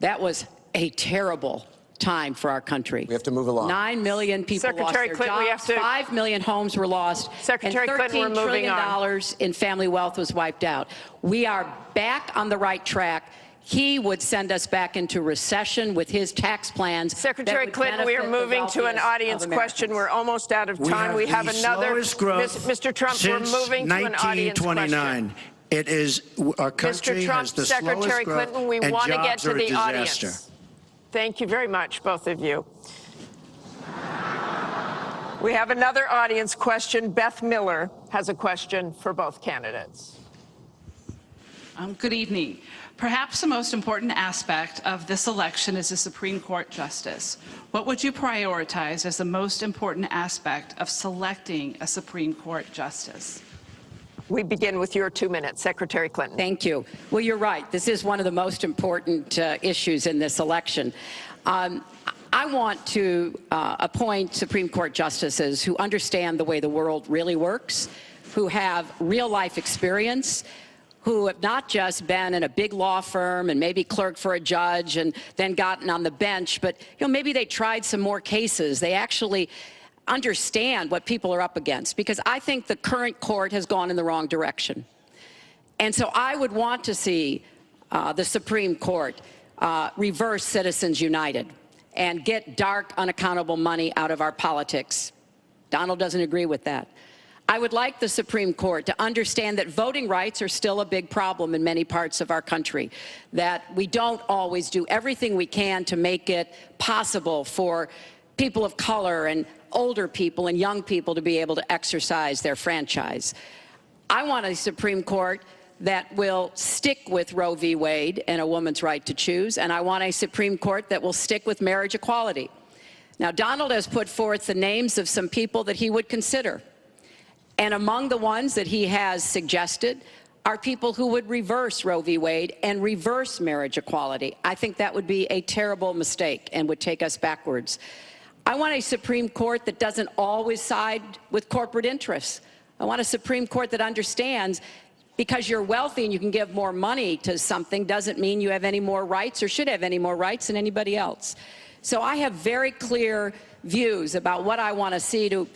That was a terrible time for our country. We have to move along. 9 million people lost their jobs, 5 million homes were lost, Secretary and Clinton, we're $13 moving trillion in family wealth was wiped out. We are back on the right track. He would send us back into recession with his tax plans. Secretary Clinton, we are moving to an audience question. We're almost out of time. We have another. Mr. Trump, we're moving to an audience question. It is, our country Mr. Trump, has the Secretary slowest growth, Clinton, we and want to get jobs to are a the disaster. audience. Thank you very much, both of you. We have another audience question. Beth Miller has a question for both candidates. Good evening. Perhaps the most important aspect of this election is the Supreme Court justice. What would you prioritize as the most important aspect of selecting a Supreme Court justice? We begin with your 2 minutes, Secretary Clinton. Thank you. Well, you're right. This is one of the most important issues in this election. I want to appoint Supreme Court justices who understand the way the world really works, who have real-life experience, who have not just been in a big law firm and maybe clerked for a judge and then gotten on the bench, but maybe they tried some more cases. They actually understand what people are up against, because I think the current court has gone in the wrong direction. And so I would want to see the Supreme Court reverse Citizens United and get dark, unaccountable money out of our politics. Donald doesn't agree with that. I would like the Supreme Court to understand that voting rights are still a big problem in many parts of our country, that we don't always do everything we can to make it possible for people of color and older people and young people to be able to exercise their franchise. I want a Supreme Court that will stick with Roe v. Wade and a woman's right to choose, and I want a Supreme Court that will stick with marriage equality. Now, Donald has put forth the names of some people that he would consider, and among the ones that he has suggested are people who would reverse Roe v. Wade and reverse marriage equality. I think that would be a terrible mistake and would take us backwards. I want a Supreme Court that doesn't always side with corporate interests. I want a Supreme Court that understands because you're wealthy and you can give more money to something doesn't mean you have any more rights or should have any more rights than anybody else. So I have very clear views about what I want to see to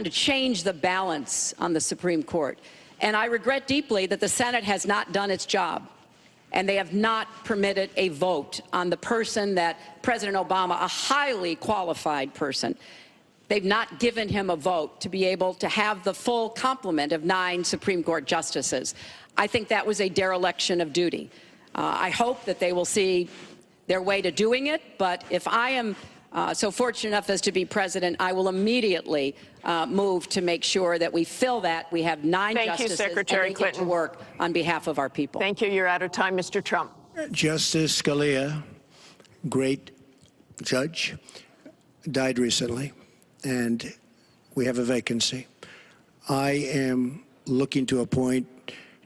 change the balance on the Supreme Court. And I regret deeply that the Senate has not done its job, and they have not permitted a vote on the person that President Obama, a highly qualified person, they've not given him a vote to be able to have the full complement of 9 Supreme Court justices. I think that was a dereliction of duty. I hope that they will see their way to doing it, but if I am so fortunate enough as to be president, I will immediately move to make sure that we fill that. We have 9 justices Secretary and they get to work on behalf of our people. Thank you. You're out of time, Mr. Trump. Justice Scalia, great judge, died recently, and we have a vacancy. I am looking to appoint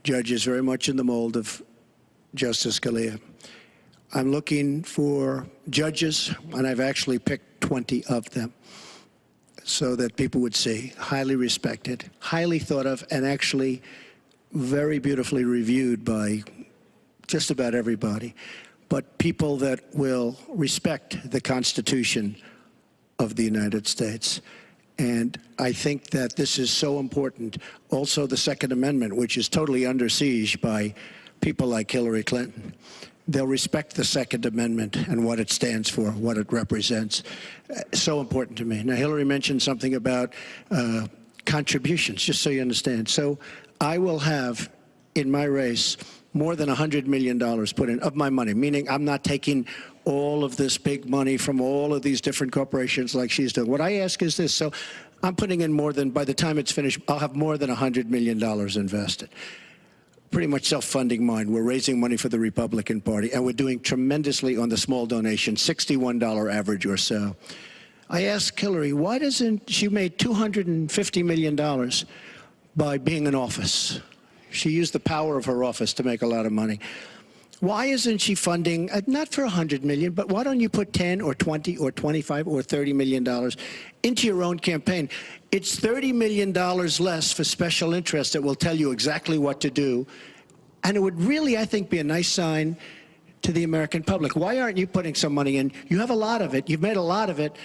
judges very much in the mold of Justice Scalia. I'm looking for judges, and I've actually picked 20 of them so that people would see, highly respected, highly thought of, and actually very beautifully reviewed by just about everybody, but people that will respect the Constitution of the United States. And I think that this is so important. Also, the Second Amendment, which is totally under siege by people like Hillary Clinton. They'll respect the Second Amendment and what it stands for, what it represents. So important to me. Now, Hillary mentioned something about contributions, just so you understand. So I will have, in my race, more than $100 million put in of my money, meaning I'm not taking all of this big money from all of these different corporations like she's doing. What I ask is this. So I'm putting in more than, by the time it's finished, I'll have more than $100 million invested. Pretty much self-funding mine. We're raising money for the Republican Party, and we're doing tremendously on the small donation, $61 average or so. I asked Hillary, why doesn't she made $250 million by being in office? She used the power of her office to make a lot of money. Why isn't she funding, not for $100 million, but why don't you put 10 or 20 or 25 or $30 million into your own campaign? It's $30 million less for special interests that will tell you exactly what to do. And it would really, I think, be a nice sign to the American public. Why aren't you putting some money in? You have a lot of it. You've made a lot of it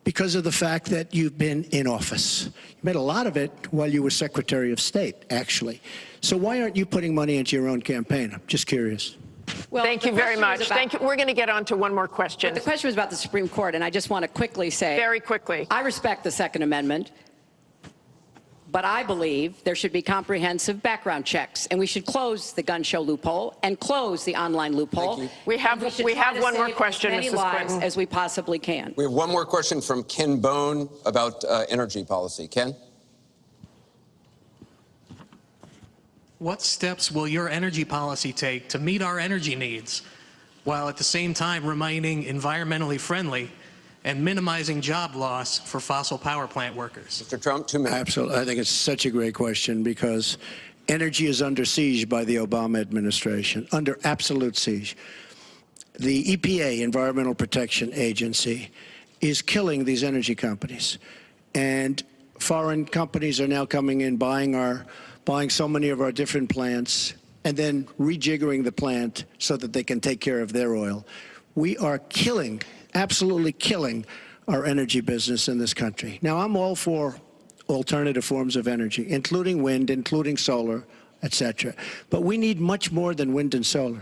because of the fact that you've been in office. You made a lot of it while you were Secretary of State, actually. So why aren't you putting money into your own campaign? I'm just curious. Well, thank you very much. Thank you. We're going to get on to one more question. The question was about the Supreme Court, and I just want to quickly say, very quickly, I respect the Second Amendment, but I believe there should be comprehensive background checks, and we should close the gun show loophole and close the online loophole. We have one more question, as many Mrs. lives Clinton. as we possibly can. We have one more question from Ken Bone about energy policy. Ken? What steps will your energy policy take to meet our energy needs while at the same time remaining environmentally friendly and minimizing job loss for fossil power plant workers? Mr. Trump, 2 minutes. Absolutely. I think it's such a great question because energy is under siege by the Obama administration, under absolute siege. The EPA, Environmental Protection Agency, is killing these energy companies. And foreign companies are now coming in, buying so many of our different plants, and then rejiggering the plant so that they can take care of their oil. We are killing, absolutely killing, our energy business in this country. Now, I'm all for alternative forms of energy, including wind, including solar, etc. But we need much more than wind and solar.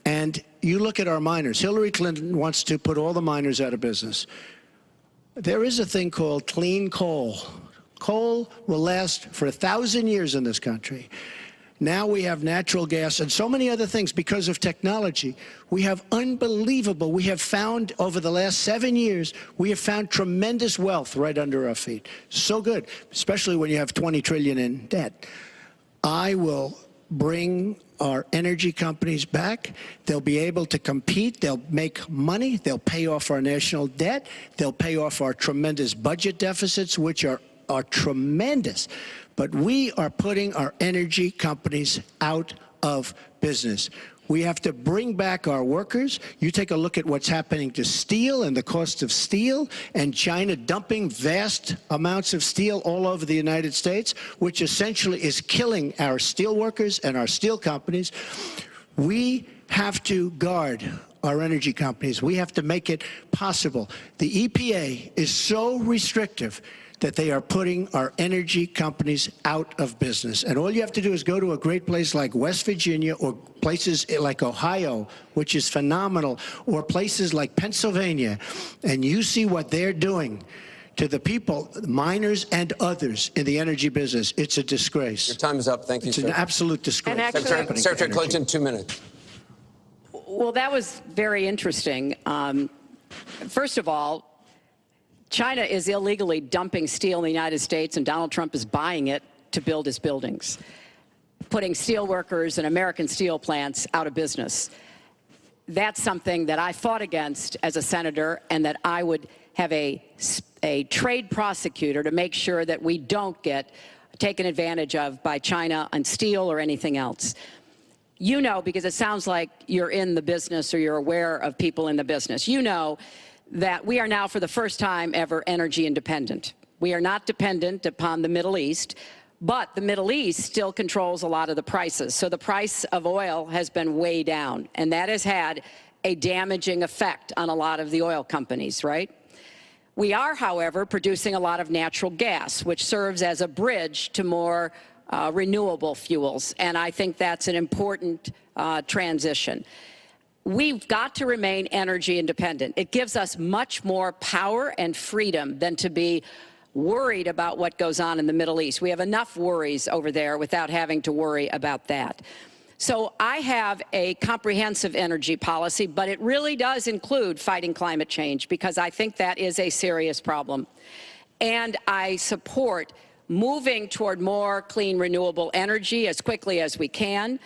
And you look at our miners. Hillary Clinton wants to put all the miners out of business. There is a thing called clean coal. Coal will last for 1,000 years in this country. Now we have natural gas and so many other things because of technology. We have unbelievable, we have found over the last 7 years, we have found tremendous wealth right under our feet. So good, especially when you have 20 trillion in debt. I will bring our energy companies back. They'll be able to compete. They'll make money. They'll pay off our national debt. They'll pay off our tremendous budget deficits, which are tremendous. But we are putting our energy companies out of business. We have to bring back our workers. You take a look at what's happening to steel and the cost of steel, and China dumping vast amounts of steel all over the United States, which essentially is killing our steel workers and our steel companies. We have to guard our energy companies. We have to make it possible. The EPA is so restrictive that they are putting our energy companies out of business. And all you have to do is go to a great place like West Virginia or places like Ohio, which is phenomenal, or places like Pennsylvania, and you see what they're doing to the people, miners and others in the energy business. It's a disgrace. Your time is up. Thank you, sir. It's an absolute disgrace. Secretary Clinton, 2 minutes. Well, that was very interesting. First of all, China is illegally dumping steel in the United States, and Donald Trump is buying it to build his buildings, putting steel workers and American steel plants out of business. That's something that I fought against as a senator, and that I would have a trade prosecutor to make sure that we don't get taken advantage of by China on steel or anything else. You know, because it sounds like you're in the business or you're aware of people in the business, you know that we are now, for the first time ever, energy independent. We are not dependent upon the Middle East, but the Middle East still controls a lot of the prices. So the price of oil has been way down, and that has had a damaging effect on a lot of the oil companies, right? We are, however, producing a lot of natural gas, which serves as a bridge to more renewable fuels, and I think that's an important transition. We've got to remain energy independent. It gives us much more power and freedom than to be worried about what goes on in the Middle East. We have enough worries over there without having to worry about that. So I have a comprehensive energy policy, but it really does include fighting climate change, because I think that is a serious problem. And I support moving toward more clean, renewable energy as quickly as we can.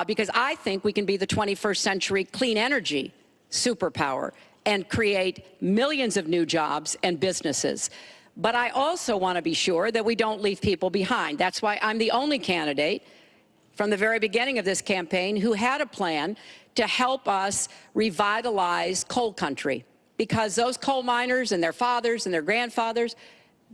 Because I think we can be the 21st century clean energy superpower and create millions of new jobs and businesses. But I also want to be sure that we don't leave people behind. That's why I'm the only candidate from the very beginning of this campaign who had a plan to help us revitalize coal country. Because those coal miners and their fathers and their grandfathers,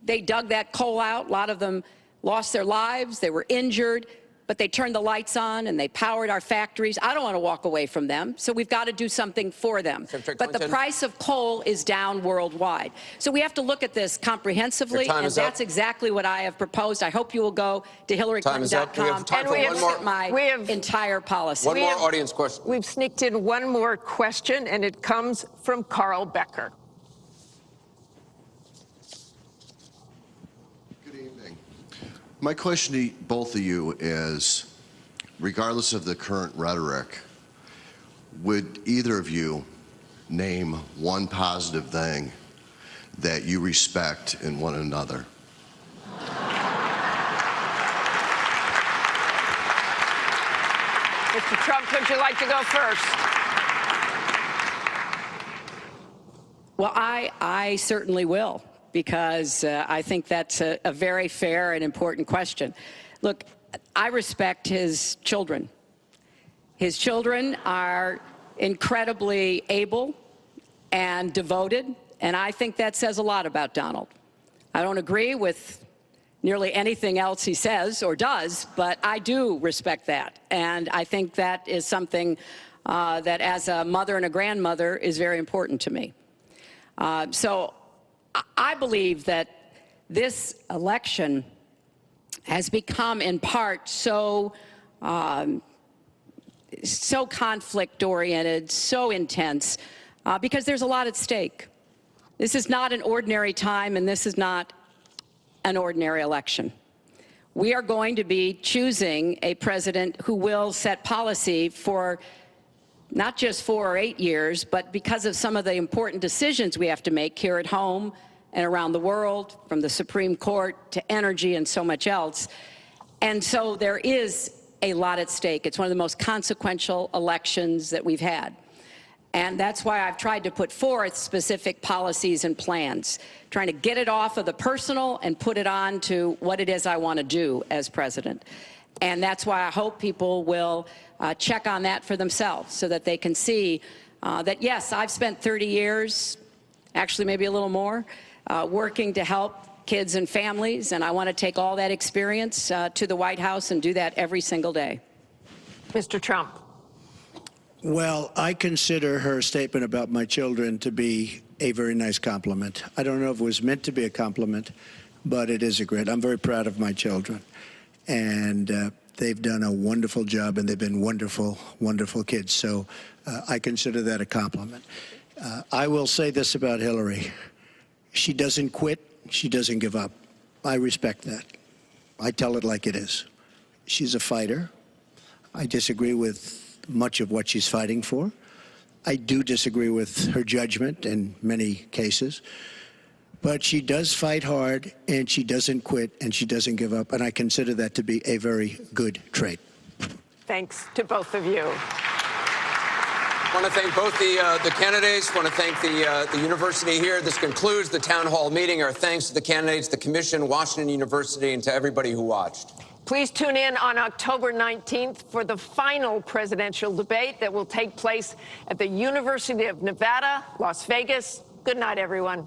they dug that coal out. A lot of them lost their lives. They were injured. But they turned the lights on and they powered our factories. I don't want to walk away from them, so we've got to do something for them. But the price of coal is down worldwide. So we have to look at this comprehensively, and that's exactly what I have proposed. I hope you will go to HillaryClinton.com and look at my entire policy. One more audience question. We've sneaked in one more question, and it comes from Carl Becker. My question to both of you is, regardless of the current rhetoric, would either of you name one positive thing that you respect in one another? Mr. Trump, would you like to go first? Well, I certainly will, because I think that's a very fair and important question. Look, I respect his children. His children are incredibly able and devoted, and I think that says a lot about Donald. I don't agree with nearly anything else he says or does, but I do respect that. And I think that is something that as a mother and a grandmother is very important to me. So I believe that this election has become in part so conflict-oriented, so intense, because there's a lot at stake. This is not an ordinary time, and this is not an ordinary election. We are going to be choosing a president who will set policy for not just 4 or 8 years, but because of some of the important decisions we have to make here at home and around the world, from the Supreme Court to energy and so much else. And so there is a lot at stake. It's one of the most consequential elections that we've had. And that's why I've tried to put forth specific policies and plans, trying to get it off of the personal and put it on to what it is I want to do as president. And that's why I hope people will check on that for themselves so that they can see that, yes, I've spent 30 years, actually maybe a little more, working to help kids and families, and I want to take all that experience to the White House and do that every single day. Mr. Trump. Well, I consider her statement about my children to be a very nice compliment. I don't know if it was meant to be a compliment, but it is a great. I'm very proud of my children, and they've done a wonderful job, and they've been wonderful, wonderful kids. So I consider that a compliment. I will say this about Hillary. She doesn't quit. She doesn't give up. I respect that. I tell it like it is. She's a fighter. I disagree with much of what she's fighting for. I do disagree with her judgment in many cases. But she does fight hard, and she doesn't quit, and she doesn't give up. And I consider that to be a very good trait. Thanks to both of you. I want to thank both the candidates. I want to thank the university here. This concludes the town hall meeting. Our thanks to the candidates, the commission, Washington University, and to everybody who watched. Please tune in on October 19th for the final presidential debate that will take place at the University of Nevada, Las Vegas. Good night, everyone.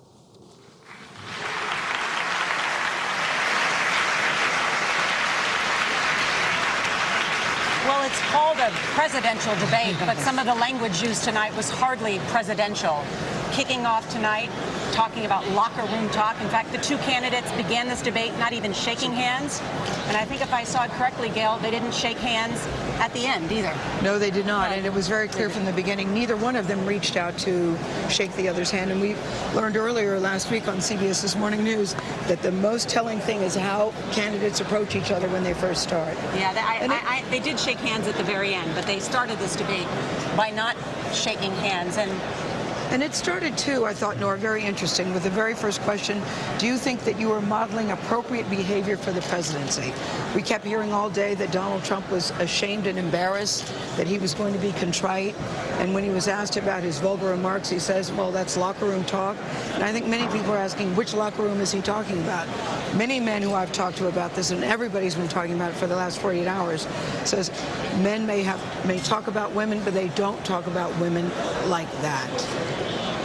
Well, it's called a presidential debate, but some of the language used tonight was hardly presidential. Kicking off tonight, talking about locker room talk. In fact, the two candidates began this debate not even shaking hands. And I think if I saw it correctly, Gail, they didn't shake hands at the end either. No, they did not. And it was very clear from the beginning, neither one of them reached out to shake the other's hand. And we learned earlier last week on CBS This Morning News that the most telling thing is how candidates approach each other when they first start. Yeah, they did shake hands at the very end, but they started this debate by not shaking hands. And it started, too, I thought, Nora, very interesting, with the very first question, do you think that you are modeling appropriate behavior for the presidency? We kept hearing all day that Donald Trump was ashamed and embarrassed, that he was going to be contrite. And when he was asked about his vulgar remarks, he says, well, that's locker room talk. And I think many people are asking, which locker room is he talking about? Many men who I've talked to about this, and everybody's been talking about it for the last 48 hours, says men may talk about women, but they don't talk about women like that.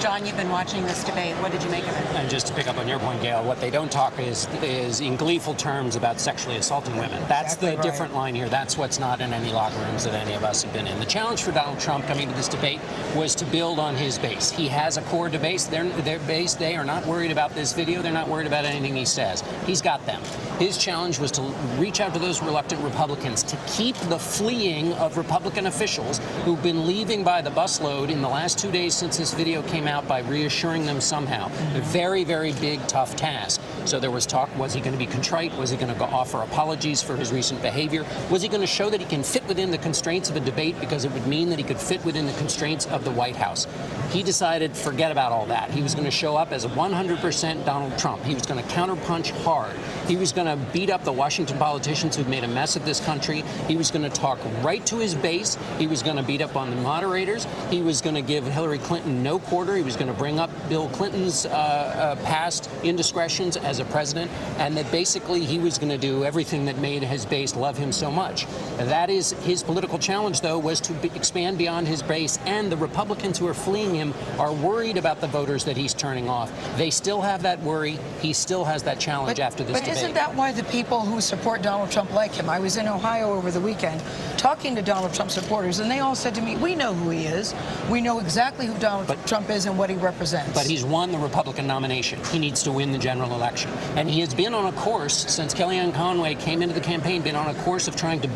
John, you've been watching this debate. What did you make of it? And just to pick up on your point, Gail, what they don't talk is in gleeful terms about sexually assaulting women. That's exactly the different line here. That's what's not in any locker rooms that any of us have been in. The challenge for Donald Trump coming to this debate was to build on his base. He has a core base. Their base, they are not worried about this video. They're not worried about anything he says. He's got them. His challenge was to reach out to those reluctant Republicans to keep the fleeing of Republican officials who've been leaving by the busload in the last 2 days since this video came out by reassuring them somehow. A very, very big, tough task. So there was talk, was he going to be contrite? Was he going to offer apologies for his recent behavior? Was he going to show that he can fit within the constraints of a debate because it would mean that he could fit within the constraints of the White House? He decided, forget about all that. He was going to show up as a 100% Donald Trump. He was going to counterpunch hard. He was going to beat up the Washington politicians who've made a mess of this country. He was going to talk right to his base. He was going to beat up on the moderators. He was going to give Hillary Clinton no quarter. He was going to bring up Bill Clinton's past indiscretions as a president, and that basically he was going to do everything that made his base love him so much. That is his political challenge, though, was to expand beyond his base, and the Republicans who are fleeing him are worried about the voters that he's turning off. They still have that worry. He still has that challenge after this debate. But isn't that why the people who support Donald Trump like him? I was in Ohio over the weekend talking to Donald Trump supporters, and they all said to me, we know who he is. We know exactly who Donald Trump is and what he represents. But he's won the Republican nomination. He needs to win the general election. And he has been on a course, since Kellyanne Conway came into the campaign, been on a course of trying to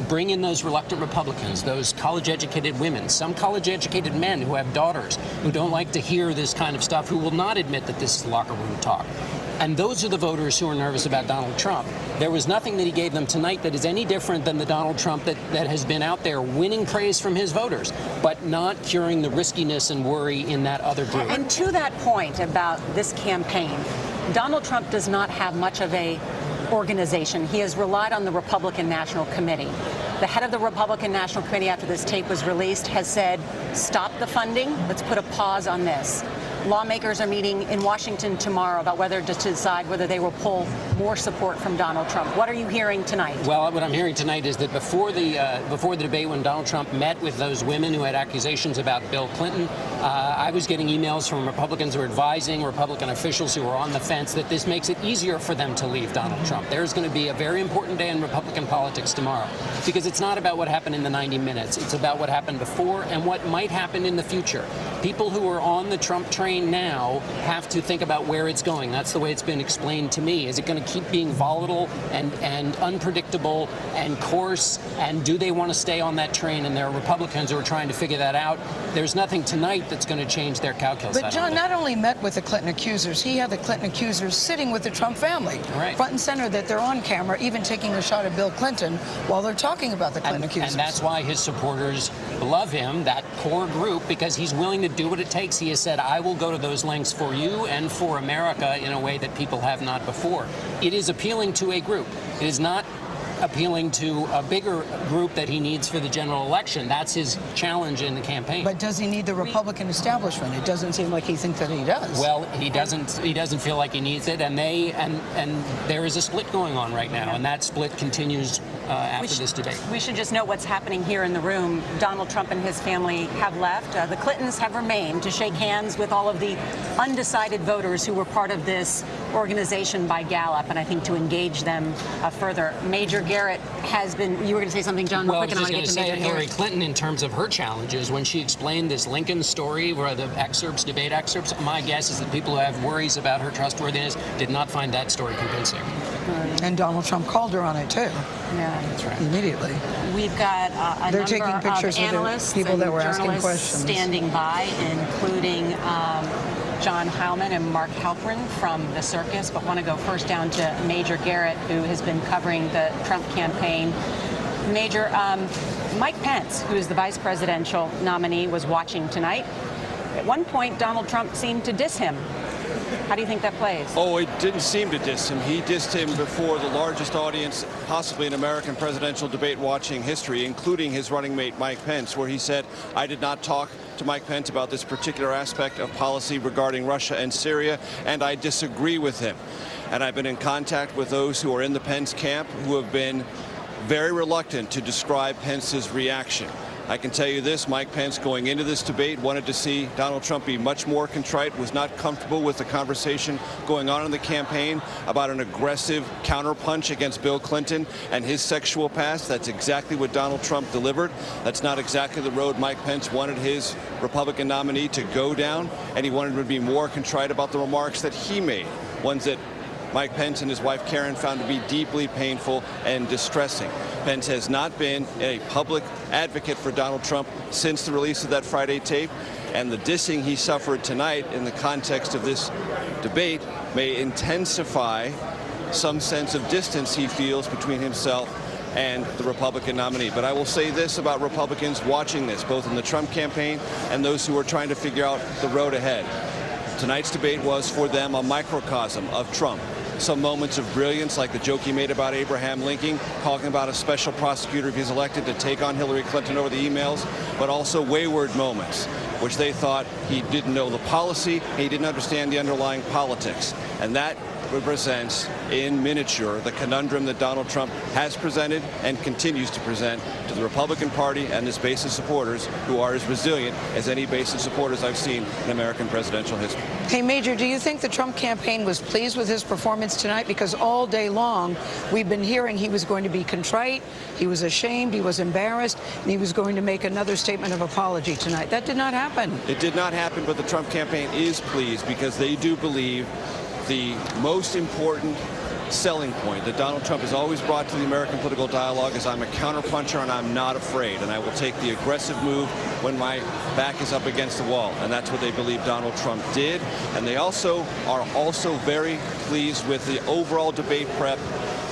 bring in those reluctant Republicans, those college-educated women, some college-educated men who have daughters who don't like to hear this kind of stuff, who will not admit that this is locker room talk. And those are the voters who are nervous about Donald Trump. There was nothing that he gave them tonight that is any different than the Donald Trump that has been out there winning praise from his voters, but not curing the riskiness and worry in that other group. And to that point about this campaign, Donald Trump does not have much of a organization. He has relied on the Republican National Committee. The head of the Republican National Committee, after this tape was released, has said, stop the funding. Let's put a pause on this. Lawmakers are meeting in Washington tomorrow about whether to decide whether they will pull more support from Donald Trump. What are you hearing tonight? Well, what I'm hearing tonight is that before the debate, when Donald Trump met with those women who had accusations about Bill Clinton, I was getting emails from Republicans who were advising Republican officials who were on the fence that this makes it easier for them to leave Donald Trump. There's going to be a very important day in Republican politics tomorrow, because it's not about what happened in the 90 minutes. It's about what happened before and what might happen in the future. People who are on the Trump train now have to think about where it's going. That's the way it's been explained to me. Is it going to keep being volatile and unpredictable and coarse? And do they want to stay on that train? And there are Republicans who are trying to figure that out. There's nothing tonight that's going to change their calculus. But John not only met with the Clinton accusers, he had the Clinton accusers sitting with the Trump family, front and center, that they're on camera, even taking a shot at Bill Clinton while they're talking about the Clinton accusers. And that's why his supporters love him, that core group, because he's willing to do what it takes. He has said, I will go to those lengths for you and for America in a way that people have not before. It is appealing to a group. It is not appealing to a bigger group that he needs for the general election. That's his challenge in the campaign. But does he need the Republican establishment? It doesn't seem like he thinks that he does. Well, he doesn't feel like he needs it, and there is a split going on right now, and that split continues after this debate. We should just note what's happening here in the room. Donald Trump and his family have left. The Clintons have remained to shake hands with all of the undecided voters who were part of this organization by Gallup, and I think to engage them further. Major Garrett has been, you were going to say something, John, real quick, and I want to get to Major Garrett. Hillary Clinton, in terms of her challenges, when she explained this Lincoln story, where the debate excerpts, my guess is that people who have worries about her trustworthiness did not find that story convincing. And Donald Trump called her on it, too. Yeah, that's right. Immediately. We've got a They're number taking pictures of analysts people that were and asking journalists questions standing by, including John Howman and Mark Halperin from the Circus, but want to go first down to Major Garrett, who has been covering the Trump campaign. Major, Mike Pence, who is the vice presidential nominee, was watching tonight. At one point, Donald Trump seemed to diss him. How do you think that plays? Oh, it didn't seem to diss him. He dissed him before the largest audience possibly in American presidential debate watching history, including his running mate Mike Pence, where he said, I did not talk to Mike Pence about this particular aspect of policy regarding Russia and Syria, and I disagree with him. And I've been in contact with those who are in the Pence camp who have been very reluctant to describe Pence's reaction. I can tell you this, Mike Pence going into this debate wanted to see Donald Trump be much more contrite, was not comfortable with the conversation going on in the campaign about an aggressive counterpunch against Bill Clinton and his sexual past. That's exactly what Donald Trump delivered. That's not exactly the road Mike Pence wanted his Republican nominee to go down, and he wanted him to be more contrite about the remarks that he made, ones that Mike Pence and his wife Karen found to be deeply painful and distressing. Pence has not been a public advocate for Donald Trump since the release of that Friday tape, and the dissing he suffered tonight in the context of this debate may intensify some sense of distance he feels between himself and the Republican nominee. But I will say this about Republicans watching this, both in the Trump campaign and those who are trying to figure out the road ahead. Tonight's debate was for them a microcosm of Trump. some moments of brilliance, like the joke he made about Abraham Lincoln, talking about a special prosecutor if he's elected to take on Hillary Clinton over the emails, but also wayward moments, which they thought he didn't know the policy, he didn't understand the underlying politics. And that represents in miniature the conundrum that Donald Trump has presented and continues to present to the Republican Party and his base of supporters, who are as resilient as any base of supporters I've seen in American presidential history. Hey, Major, do you think the Trump campaign was pleased with his performance tonight? Because all day long, we've been hearing he was going to be contrite, he was ashamed, he was embarrassed, and he was going to make another statement of apology tonight. That did not happen. It did not happen, but the Trump campaign is pleased because they do believe the most important selling point that Donald Trump has always brought to the American political dialogue is, I'm a counterpuncher and I'm not afraid, and I will take the aggressive move when my back is up against the wall. And that's what they believe Donald Trump did. And they also are very pleased with the overall debate prep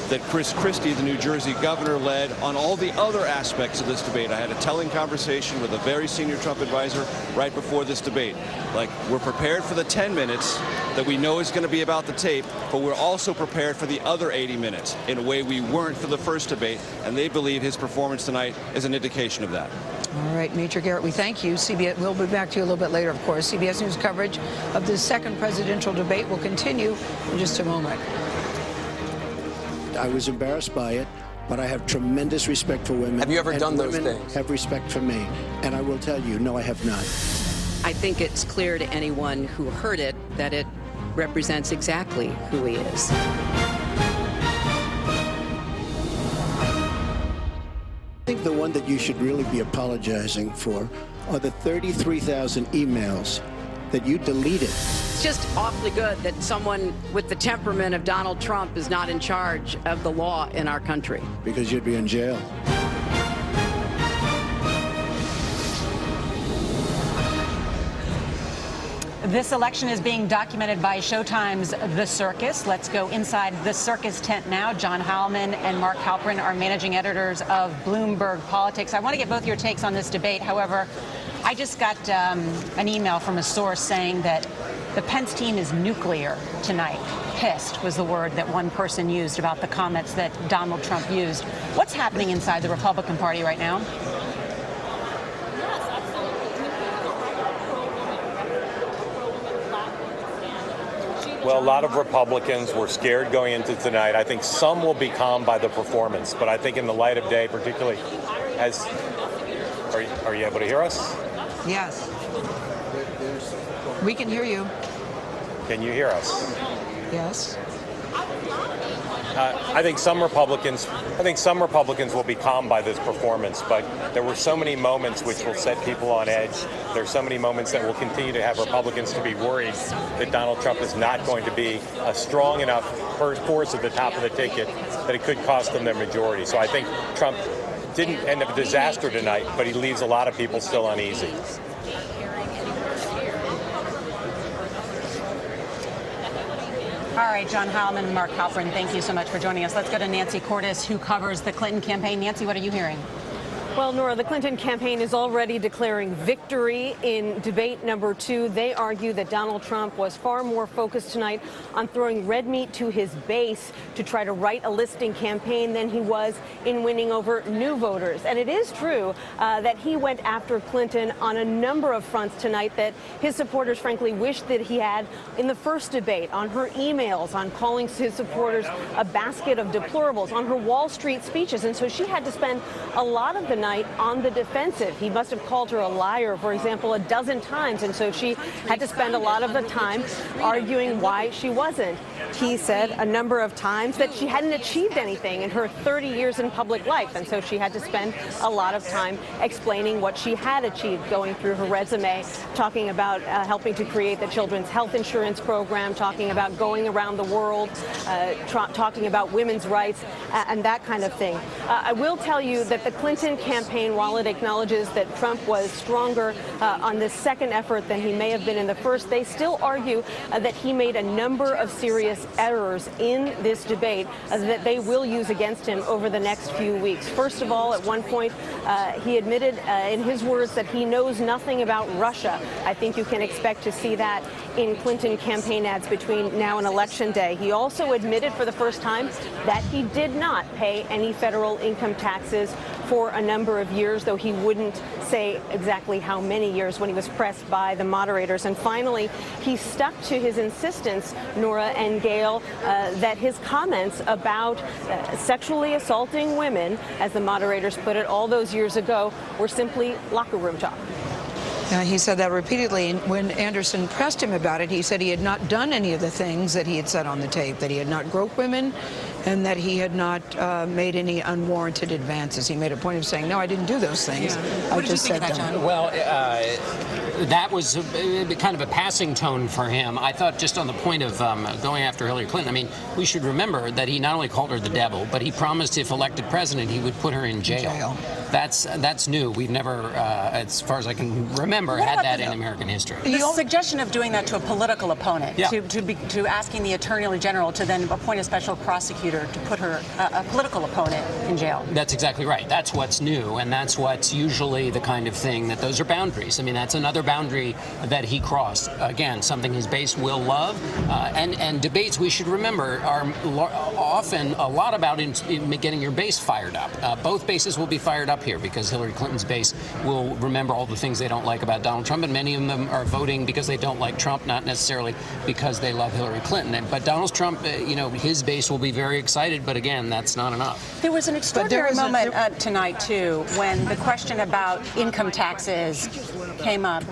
that Chris Christie, the New Jersey governor, led on all the other aspects of this debate. I had a telling conversation with a very senior Trump advisor right before this debate. Like, we're prepared for the 10 minutes that we know is going to be about the tape, but we're also prepared for the other 80 minutes in a way we weren't for the first debate, and they believe his performance tonight is an indication of that. All right, Major Garrett, we thank you. CBS, we'll be back to you a little bit later, of course. CBS News coverage of the second presidential debate will continue in just a moment. I was embarrassed by it, but I have tremendous respect for women. Have you ever done those women things? Have respect for me, and I will tell you, no, I have not. I think it's clear to anyone who heard it that it represents exactly who he is. I think the one that you should really be apologizing for are the 33,000 emails that you deleted. It's just awfully good that someone with the temperament of Donald Trump is not in charge of the law in our country. Because you'd be in jail. This election is being documented by Showtime's The Circus. Let's go inside the circus tent now. John Heilman and Mark Halperin are managing editors of Bloomberg Politics. I want to get both your takes on this debate. However, I just got an email from a source saying that the Pence team is nuclear tonight. Pissed was the word that one person used about the comments that Donald Trump used. What's happening inside the Republican Party right now? Well, a lot of Republicans were scared going into tonight. I think some will be calmed by the performance, but I think in the light of day, particularly as... Are you able to hear us? Yes. We can hear you. Can you hear us? Yes. I think some Republicans will be calmed by this performance, but there were so many moments which will set people on edge. There are so many moments that will continue to have Republicans to be worried that Donald Trump is not going to be a strong enough force at the top of the ticket that it could cost them their majority. So I think Trump didn't end up a disaster tonight, but he leaves a lot of people still uneasy. All right, John Heilman and Mark Halperin, thank you so much for joining us. Let's go to Nancy Cordes, who covers the Clinton campaign. Nancy, what are you hearing? Well, Nora, the Clinton campaign is already declaring victory in debate number 2. They argue that Donald Trump was far more focused tonight on throwing red meat to his base to try to write a listing campaign than he was in winning over new voters. And it is true that he went after Clinton on a number of fronts tonight that his supporters, frankly, wished that he had in the first debate, on her emails, on calling his supporters a basket of deplorables, on her Wall Street speeches. And so she had to spend a lot of the night on the defensive. He must have called her a liar, for example, a dozen times, and so she had to spend a lot of the time arguing why she wasn't. He said a number of times that she hadn't achieved anything in her 30 years in public life, and so she had to spend a lot of time explaining what she had achieved, going through her resume, talking about helping to create the children's health insurance program, talking about going around the world, talking about women's rights, and that kind of thing. I will tell you that the Clinton campaign, while it acknowledges that Trump was stronger on this second effort than he may have been in the first, they still argue that he made a number of serious errors in this debate that they will use against him over the next few weeks. First of all, at one point, he admitted in his words that he knows nothing about Russia. I think you can expect to see that in Clinton campaign ads between now and Election Day. He also admitted for the first time that he did not pay any federal income taxes for a number of years, though he wouldn't say exactly how many years when he was pressed by the moderators. And finally, he stuck to his insistence, Nora and Gail, that his comments about sexually assaulting women, as the moderators put it all those years ago, were simply locker room talk. He said that repeatedly. When Anderson pressed him about it, he said he had not done any of the things that he had said on the tape, that he had not groped women and that he had not made any unwarranted advances. He made a point of saying, no, I didn't do those things. Yeah. I just said them. Well, that was kind of a passing tone for him. I thought just on the point of going after Hillary Clinton, I mean, we should remember that he not only called her the devil, but he promised if elected president, he would put her in jail. That's new. We've never, as far as I can remember, had that in American history. The suggestion of doing that to a political opponent, to asking the Attorney General to then appoint a special prosecutor to put her, a political opponent, in jail. That's exactly right. That's what's new, and that's what's usually the kind of thing that those are boundaries. I mean, that's another boundary that he crossed. Again, something his base will love, and debates, we should remember, are often a lot about getting your base fired up. Both bases will be fired up here because Hillary Clinton's base will remember all the things they don't like about Donald Trump, and many of them are voting because they don't like Trump, not necessarily because they love Hillary Clinton. But Donald Trump, his base will be very excited, but again, that's not enough. There was an extraordinary moment tonight, too, when the question about income taxes came up,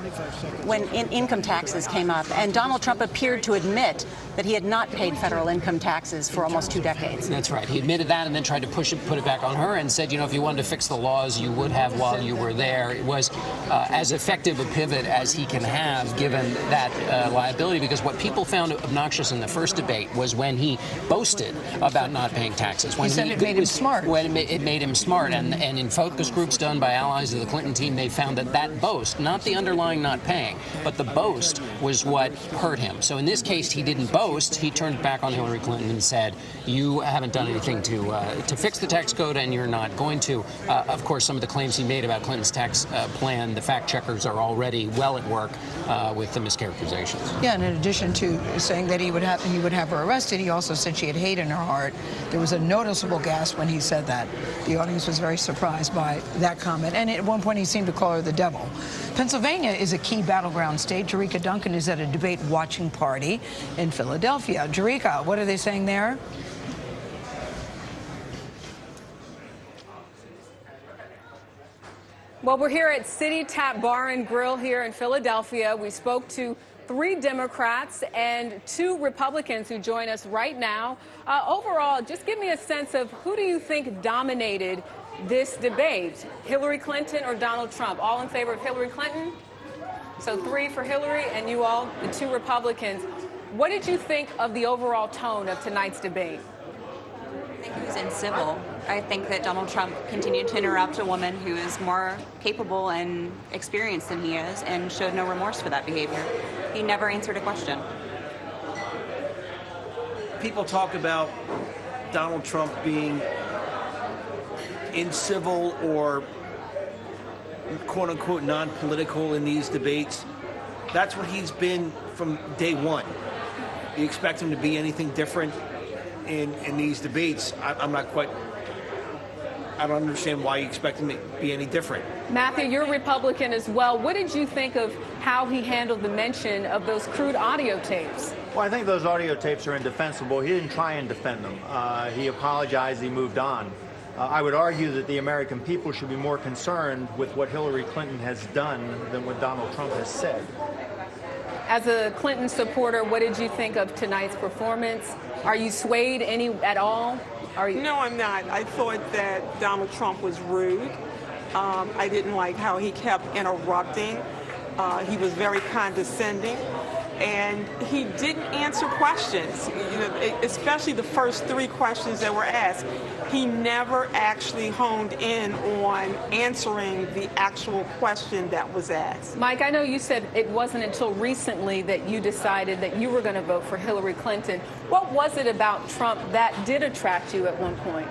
and Donald Trump appeared to admit that he had not paid federal income taxes for almost 2 decades. That's right. He admitted that and then tried to put it back on her and said, if you wanted to fix the laws, you would have while you were there. It was as effective a pivot as he can have given that liability, because what people found obnoxious in the first debate was when he boasted about not paying taxes. When he said it made him smart. When it made him smart. And in focus groups done by allies of the Clinton team, they found that boast, not the underlying not paying, but the boast was what hurt him. So in this case, he didn't boast. He turned back on Hillary Clinton and said, you haven't done anything to fix the tax code, and you're not going to. Of course, some of the claims he made about Clinton's tax plan, the fact checkers are already well at work with the mischaracterizations. Yeah, and in addition to saying that he would have her arrested, he also said she had hate in her heart. There was a noticeable gasp when he said that. The audience was very surprised by that comment, and at one point he seemed to call her the devil. Pennsylvania is a key battleground state. Jerika Duncan is at a debate watching party in Philadelphia. Jerika, what are they saying there? Well, we're here at City Tap Bar and Grill here in Philadelphia. We spoke to 3 Democrats and 2 Republicans who join us right now. Overall, just give me a sense of who do you think dominated this debate, Hillary Clinton or Donald Trump? All in favor of Hillary Clinton? So 3 for Hillary, and you all, the 2 Republicans. What did you think of the overall tone of tonight's debate? I think it was incivil. I think that Donald Trump continued to interrupt a woman who is more capable and experienced than he is, and showed no remorse for that behavior. He never answered a question. People talk about Donald Trump being incivil or quote-unquote non-political in these debates. That's what he's been from day one. You expect him to be anything different in these debates? I don't understand why you expect him to be any different. Matthew, you're a Republican as well. What did you think of how he handled the mention of those crude audio tapes? Well, I think those audio tapes are indefensible. He didn't try and defend them. He apologized, he moved on. I would argue that the American people should be more concerned with what Hillary Clinton has done than what Donald Trump has said. As a Clinton supporter, what did you think of tonight's performance? Are you swayed at all? No, I'm not. I thought that Donald Trump was rude. I didn't like how he kept interrupting. He was very condescending. and he didn't answer questions, especially the first 3 questions that were asked. He never actually honed in on answering the actual question that was asked. Mike, I know you said it wasn't until recently that you decided that you were going to vote for Hillary Clinton. What was it about Trump that did attract you at one point?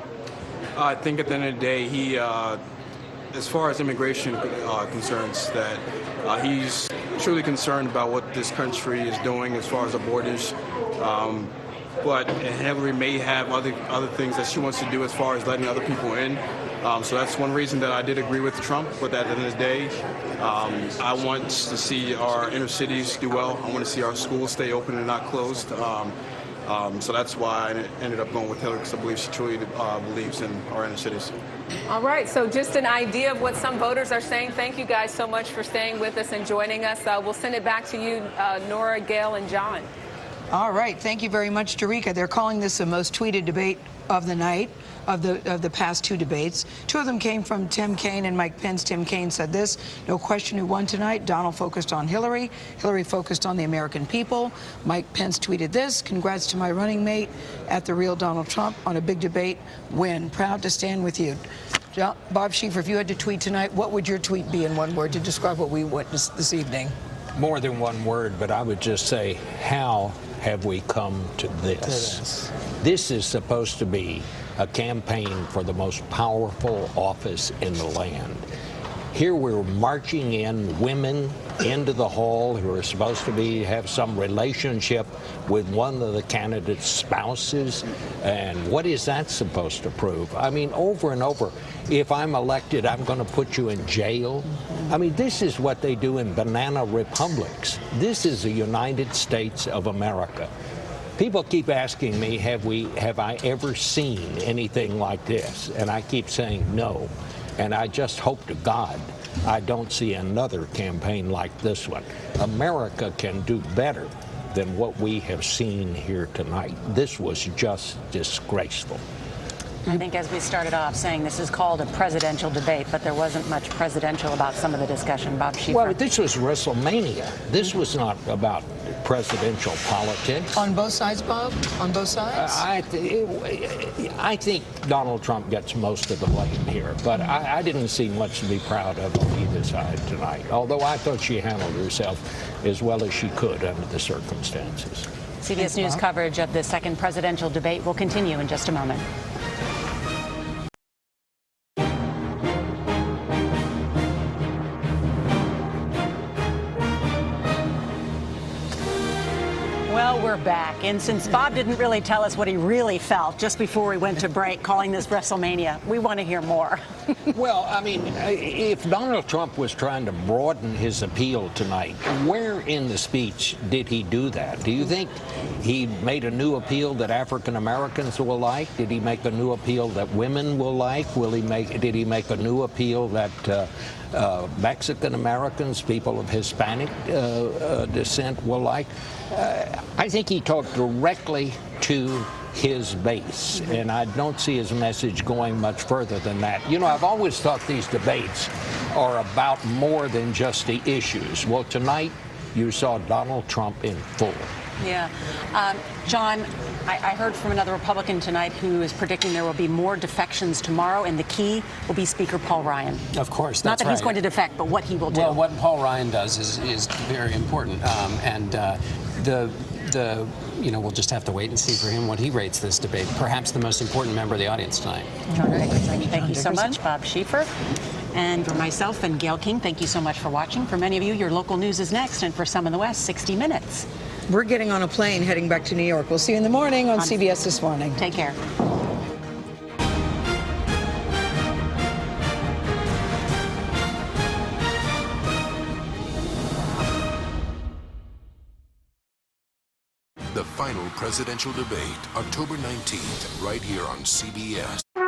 I think at the end of the day, he, as far as immigration concerns, that he's truly concerned about what this country is doing as far as the borders. But Hillary may have other things that she wants to do as far as letting other people in. So that's one reason that I did agree with Trump. But at the end of the day, I want to see our inner cities do well. I want to see our schools stay open and not closed. So that's why I ended up going with Hillary, because I believe she truly believes in our inner cities. All right, so just an idea of what some voters are saying. Thank you guys so much for staying with us and joining us. We'll send it back to you, Nora, Gail, and John. All right, thank you very much, Derica. They're calling this the most tweeted debate of the night, of the past 2 debates. 2 of them came from Tim Kaine and Mike Pence. Tim Kaine said this: no question who won tonight. Donald focused on Hillary. Hillary focused on the American people. Mike Pence tweeted this: congrats to my running mate at the real Donald Trump on a big debate win. Proud to stand with you. Bob Schieffer, if you had to tweet tonight, what would your tweet be in one word to describe what we witnessed this evening? More than one word, but I would just say, how have we come to this? This is supposed to be a campaign for the most powerful office in the land. Here we're marching in women into the hall who are supposed to have some relationship with one of the candidates' spouses. And what is that supposed to prove? I mean, over and over, if I'm elected, I'm going to put you in jail. I mean, this is what they do in banana republics. This is the United States of America. People keep asking me, have I ever seen anything like this? And I keep saying no. And I just hope to God I don't see another campaign like this one. America can do better than what we have seen here tonight. This was just disgraceful. I think as we started off saying, this is called a presidential debate, but there wasn't much presidential about some of the discussion. Bob Schieffer. Well, this was WrestleMania. This was not about presidential politics. On both sides, Bob? On both sides? I think Donald Trump gets most of the blame here, but I didn't see much to be proud of on either side tonight, although I thought she handled herself as well as she could under the circumstances. CBS News coverage of the second presidential debate will continue in just a moment. Well, we're back. And since Bob didn't really tell us what he really felt just before we went to break, calling this WrestleMania, we want to hear more. Well, I mean, if Donald Trump was trying to broaden his appeal tonight, where in the speech did he do that? Do you think he made a new appeal that African Americans will like? Did he make a new appeal that women will like? Did he make a new appeal that Mexican Americans, people of Hispanic descent will like? I think he talked directly to his base, and I don't see his message going much further than that. You know, I've always thought these debates are about more than just the issues. Well, tonight you saw Donald Trump in full. Yeah. John, I heard from another Republican tonight who is predicting there will be more defections tomorrow, and the key will be Speaker Paul Ryan. Of course, that's Not that he's going to defect, but what he will do. Well, what Paul Ryan does is very important, we'll just have to wait and see for him what he rates this debate. Perhaps the most important member of the audience tonight. All right. Thank you so much, Bob Schieffer. And for myself and Gail King, thank you so much for watching. For many of you, your local news is next, and for some in the West, 60 Minutes. We're getting on a plane heading back to New York. We'll see you in the morning on CBS This Morning. Take care. The final presidential debate, October 19th, right here on CBS.